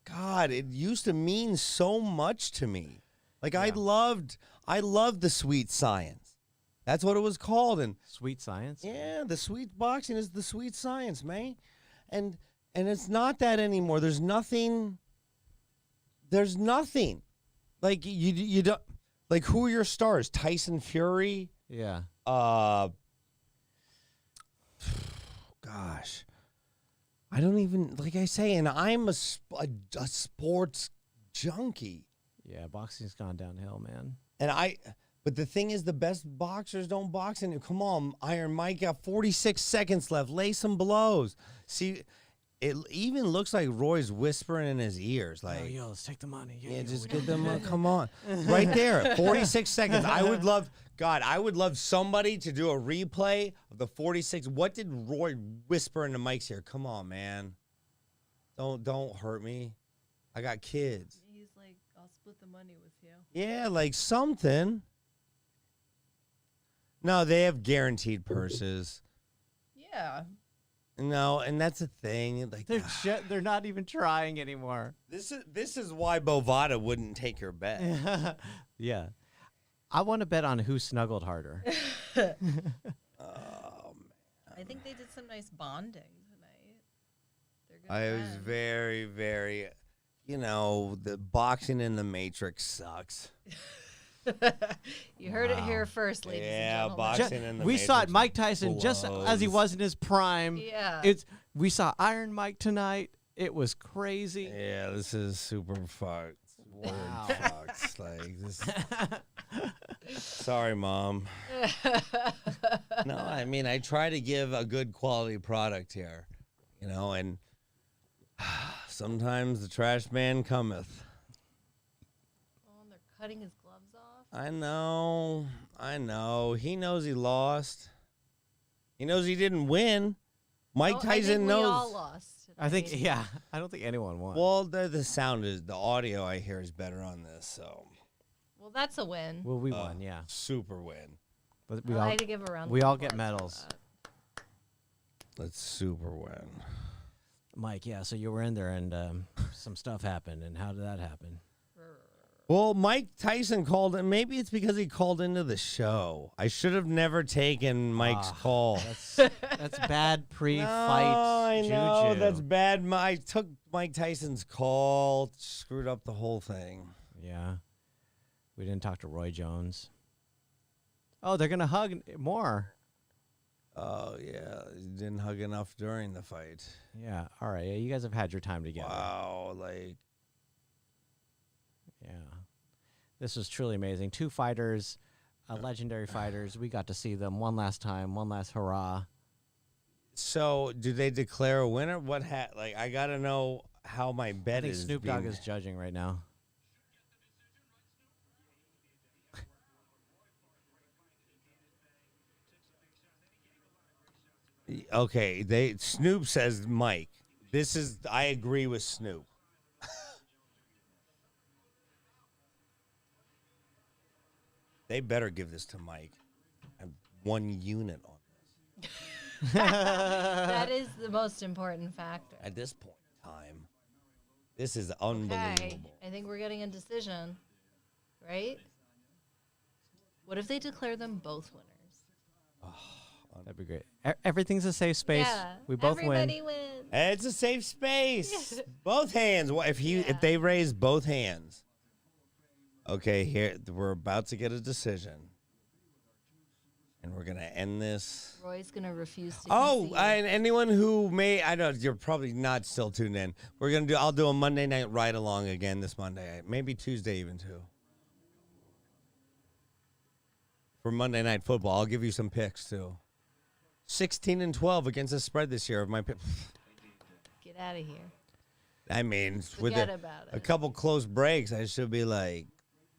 God, it used to mean so much to me. Like I loved the sweet science. That's what it was called, and Sweet science. yeah, the sweet boxing is the sweet science, man. And it's not that anymore. There's nothing. Like you don't like who are your stars? Tyson Fury? Yeah. Gosh. I don't even like I say, and I'm a sports junkie. Yeah. Boxing's gone downhill, man. But the thing is, the best boxers don't box. And come on, Iron Mike got 46 seconds left. Lay some blows. See, it even looks like Roy's whispering in his ears. Like, yo, let's take the money. yeah, just give them come on. Right there, 46 seconds. I would love somebody to do a replay of the 46. What did Roy whisper in the mics here? Come on, man. Don't hurt me. I got kids. He's like, I'll split the money with you. Yeah, like something. No, they have guaranteed purses. Yeah. No, and that's a thing. Like They're not even trying anymore. this is why Bovada wouldn't take your bet. Yeah. I want to bet on who snuggled harder. I think they did some nice bonding tonight. They're good I was friends. very, very, the boxing in the Matrix sucks. You heard it here first, ladies Yeah, and gentlemen. boxing in the We saw it, Matrix Mike Tyson, just as he blows. was in his prime. Yeah. We saw Iron Mike tonight. It was crazy. Yeah, this is super fucked. Word Wow. fucked. Like this. Sorry, Mom. No, I mean I try to give a good quality product here, and sometimes the trash man cometh. cutting his gloves off. I know. He knows he lost. He knows he didn't win. Mike Tyson I think knows. we all lost. I think, yeah, I don't think anyone won. Well, the sound is, the audio I hear is better on this, so. Well, that's a win. Well, we won, yeah. Super win. But I like to give a round. we of all get applause for medals. that. Let's super win. Mike, yeah, so you were in there and some stuff happened. And how did that happen? Well, Mike Tyson called, and maybe it's because he called into the show. I should have never taken Mike's call. That's bad pre-fight I know, juju. that's bad. I took Mike Tyson's call, screwed up the whole thing. Yeah. We didn't talk to Roy Jones. Oh, they're going to hug more. Oh, yeah. He didn't hug enough during the fight. Yeah. All right. Yeah, you guys have had your time together. Wow. Like, Yeah. This was truly amazing. Two fighters, legendary fighters. We got to see them one last time, one last hurrah. so do they declare a winner? What like, I got to know how my I bet think is. Snoop Dogg being- is judging right now. Okay, Snoop says Mike. I agree with Snoop. They better give this to Mike. I have 1 unit on this. That is the most important factor. At this point in time, this is Okay. unbelievable. I think we're getting a decision, right? What if they declare them both winners? That'd be great. Everything's a safe space. Yeah. We both Everybody win. wins. It's a safe space. Both hands. If they raise both hands. Okay, here we're about to get a decision. And we're going to end this. Roy's gonna refuse to. Oh, concede. and anyone who I know you're probably not still tuned in. I'll do a Monday night ride along again this Monday. Maybe Tuesday even too. For Monday Night Football, I'll give you some picks too. 16-12 against the spread this year of my pick. Get out of here. I mean, with Forget about a it. couple close breaks, I should be like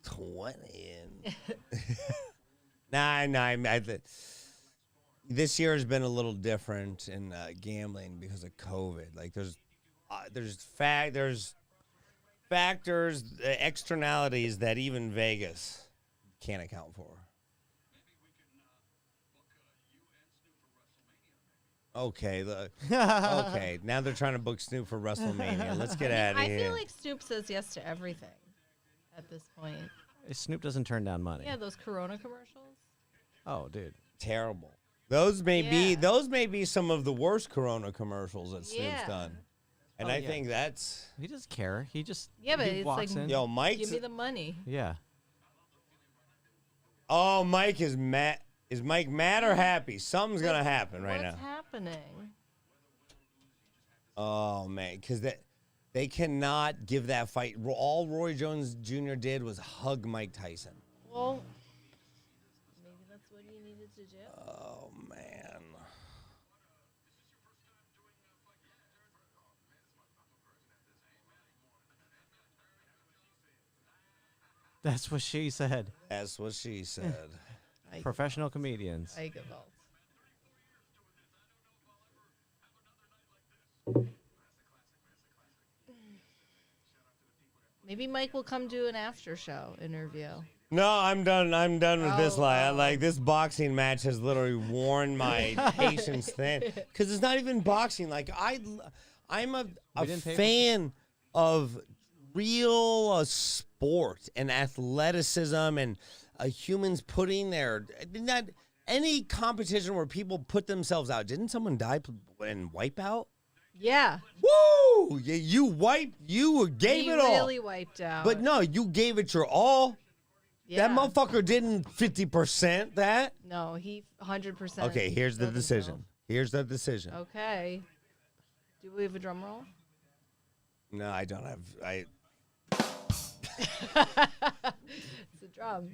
20 and this year has been a little different in gambling because of COVID. Like there's factors, externalities that even Vegas can't account for. Okay, okay. Now they're trying to book Snoop for WrestleMania. Let's get out of I here. feel like Snoop says yes to everything at this point. Snoop doesn't turn down money. Yeah, those Corona commercials. Oh, dude. Terrible. Those may be some of the worst Corona commercials that Snoop's Yeah. done. And Oh, I yeah. think that's He doesn't care. He just Yeah, but he it's walks like- in. yo, Mike's Give me the money. Yeah. Oh, Mike is mad. Is Mike mad or happy? Something's gonna happen right What's now. happening? Oh man, because they cannot give that fight. All Roy Jones Jr. did was hug Mike Tyson. Well, maybe that's what he needed to do. Oh man. That's what she said. That's what she said. Professional comedians. I give out. Maybe Mike will come do an after show interview. No, I'm done. I'm done with this Oh, lie. oh. Like this boxing match has literally worn my patience thin because it's not even boxing. Like I'm a didn't pay for- fan of real sport and athleticism and humans putting their not any competition where people put themselves out. Didn't someone die in Wipeout? Yeah. Woo! You gave He it all. really wiped out. But no, you gave it your all. yeah. That motherfucker didn't 50% that. No, he 100%. Okay, here's the killed decision. himself. Here's the decision. Okay. Do we have a drum roll? No, I don't have. It's a drum.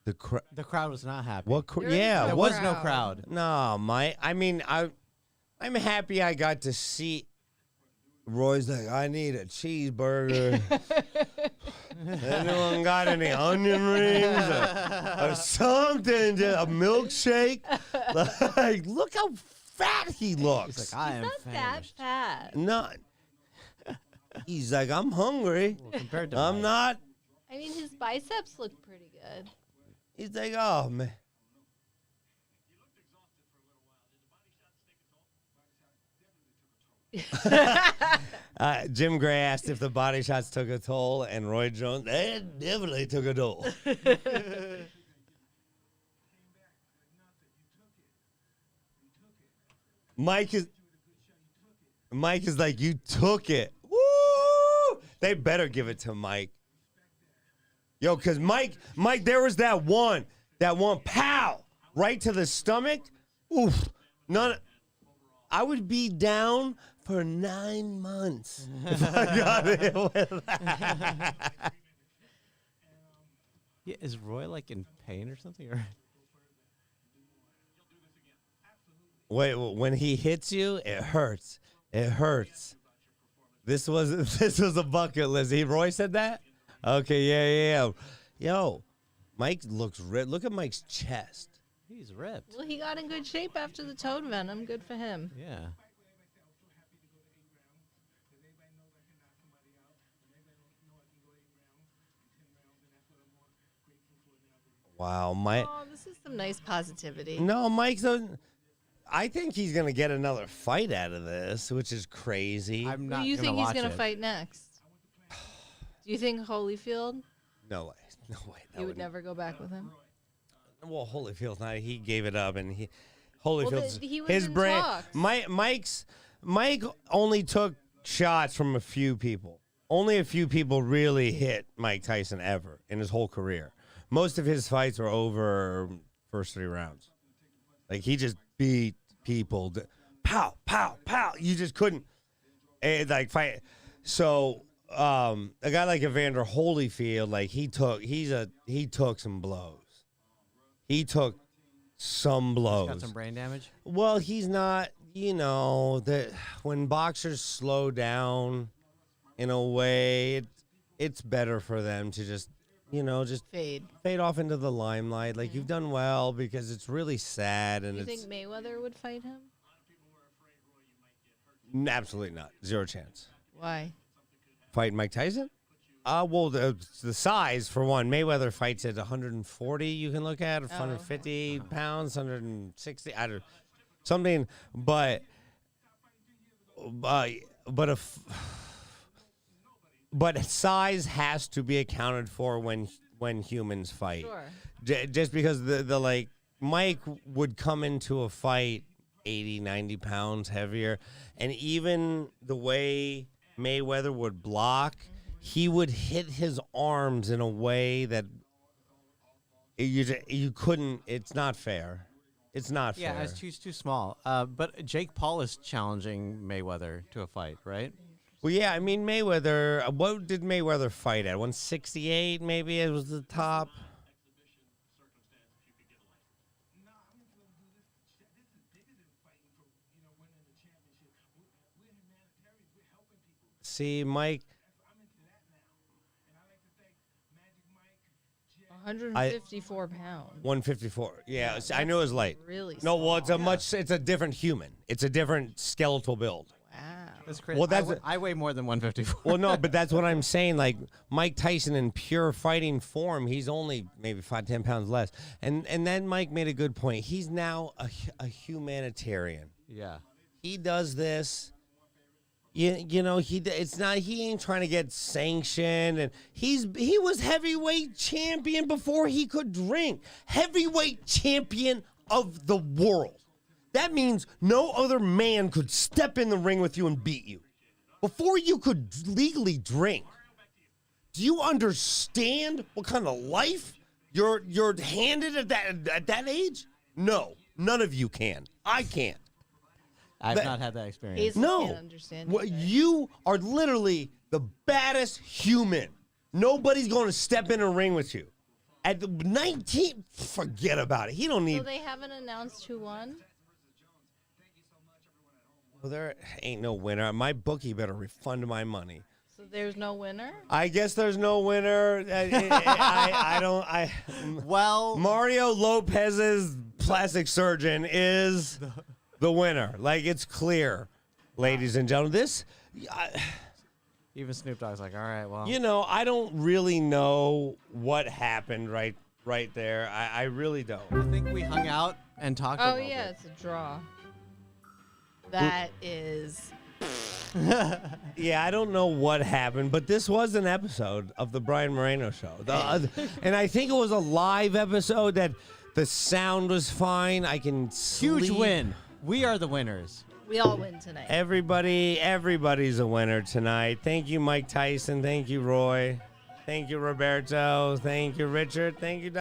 The The crowd was not happy. what? There is Yeah, There no what? was no crowd. No, I'm happy I got to see. Roy's like, I need a cheeseburger. Anyone got any onion rings or something? Just a milkshake? Like, look how fat he looks. He's like, I am Not that famished. fat. Not. He's like, I'm hungry. Well, compared to I'm Mike. not. I mean, his biceps look pretty good. He's like, oh, man. Jim Gray asked if the body shots took a toll, and Roy Jones, they definitely took a toll. Mike is like, you took it. Woo! They better give it to Mike. Yo, because Mike, there was that one pow right to the stomach. Oof. I would be down for 9 months if I got it with that. Yeah, is Roy like in pain or something? Or Wait, when he hits you, it hurts. It hurts. This was a bucket list. Roy said that? Okay, yeah. Yo, Mike looks ripped. Look at Mike's chest. he's ripped. Well, he got in good shape after the toad venom. Good for him. Yeah. Wow, Mike. Oh, this is some nice positivity. No, Mike's I think he's going to get another fight out of this, which is crazy. I'm Who not do you think he's going to fight next? Do you think Holyfield? No way. No way. That You would wouldn't- never go back with him? Well, Holyfield's not. He gave it up, and Holyfield's he was his in brand. talks. Mike only took shots from a few people. Only a few people really hit Mike Tyson ever in his whole career. Most of his fights were over first 3 rounds. Like, he just beat people. Pow, pow, pow. You just couldn't fight. So a guy like Evander Holyfield, like he took some blows. He took some blows. Got some brain damage. Well, he's not, when boxers slow down in a way, it's better for them to just fade off into the limelight. Like, you've done well, because it's really sad. And Do you think Mayweather would fight him? Absolutely not. 0 chance. Why? Fight Mike Tyson? Well, the size, for one. Mayweather fights at 140, you can look at, 150 pounds, 160, I don't something, but size has to be accounted for when humans fight. Sure. Just because the Mike would come into a fight 80, 90 pounds heavier, and even the way Mayweather would block, he would hit his arms in a way that you couldn't. It's not fair. It's not fair. Yeah, it's too small. But Jake Paul is challenging Mayweather to a fight, right? Well, yeah, I mean, Mayweather, what did Mayweather fight at? 168, maybe it was the top. See, Mike, 154 pounds. 154. Yeah, I knew it was light. Really No, well, small. it's a different human. It's a different skeletal build. Wow. That's crazy. Well, I weigh more than 154. Well, no, but that's what I'm saying. Like, Mike Tyson in pure fighting form, he's only maybe 5-10 pounds less. And then Mike made a good point. He's now a humanitarian. Yeah. He does this. He ain't trying to get sanctioned, and he was heavyweight champion before he could drink. Heavyweight champion of the world. That means no other man could step in the ring with you and beat you. Before you could legally drink. Do you understand what kind of life you're handed at that age? No, none of you can. I can't. I've not had that experience. Hazel No. can't understand Well, either. you are literally the baddest human. Nobody's going to step in a ring with you. At 19, forget about it. He don't need. So they haven't announced who won? Well, there ain't no winner. My bookie better refund my money. So So there's no winner? I guess there's no winner. Well, Mario Lopez's plastic surgeon is the winner. Like, it's clear, ladies and gentlemen. This, even Snoop Dogg's like, all right, well. you know, I don't really know what happened right there. I really don't. I think we hung out and talked a Oh, little yeah, bit. it's a draw. That is. Yeah, I don't know what happened, but this was an episode of the Brian Moreno Show. And I think it was a live episode that the sound was fine. I can Huge sleep. win. We are the winners. We all win tonight. Everybody's a winner tonight. Thank you, Mike Tyson. Thank you, Roy. Thank you, Roberto. Thank you, Richard. Thank you,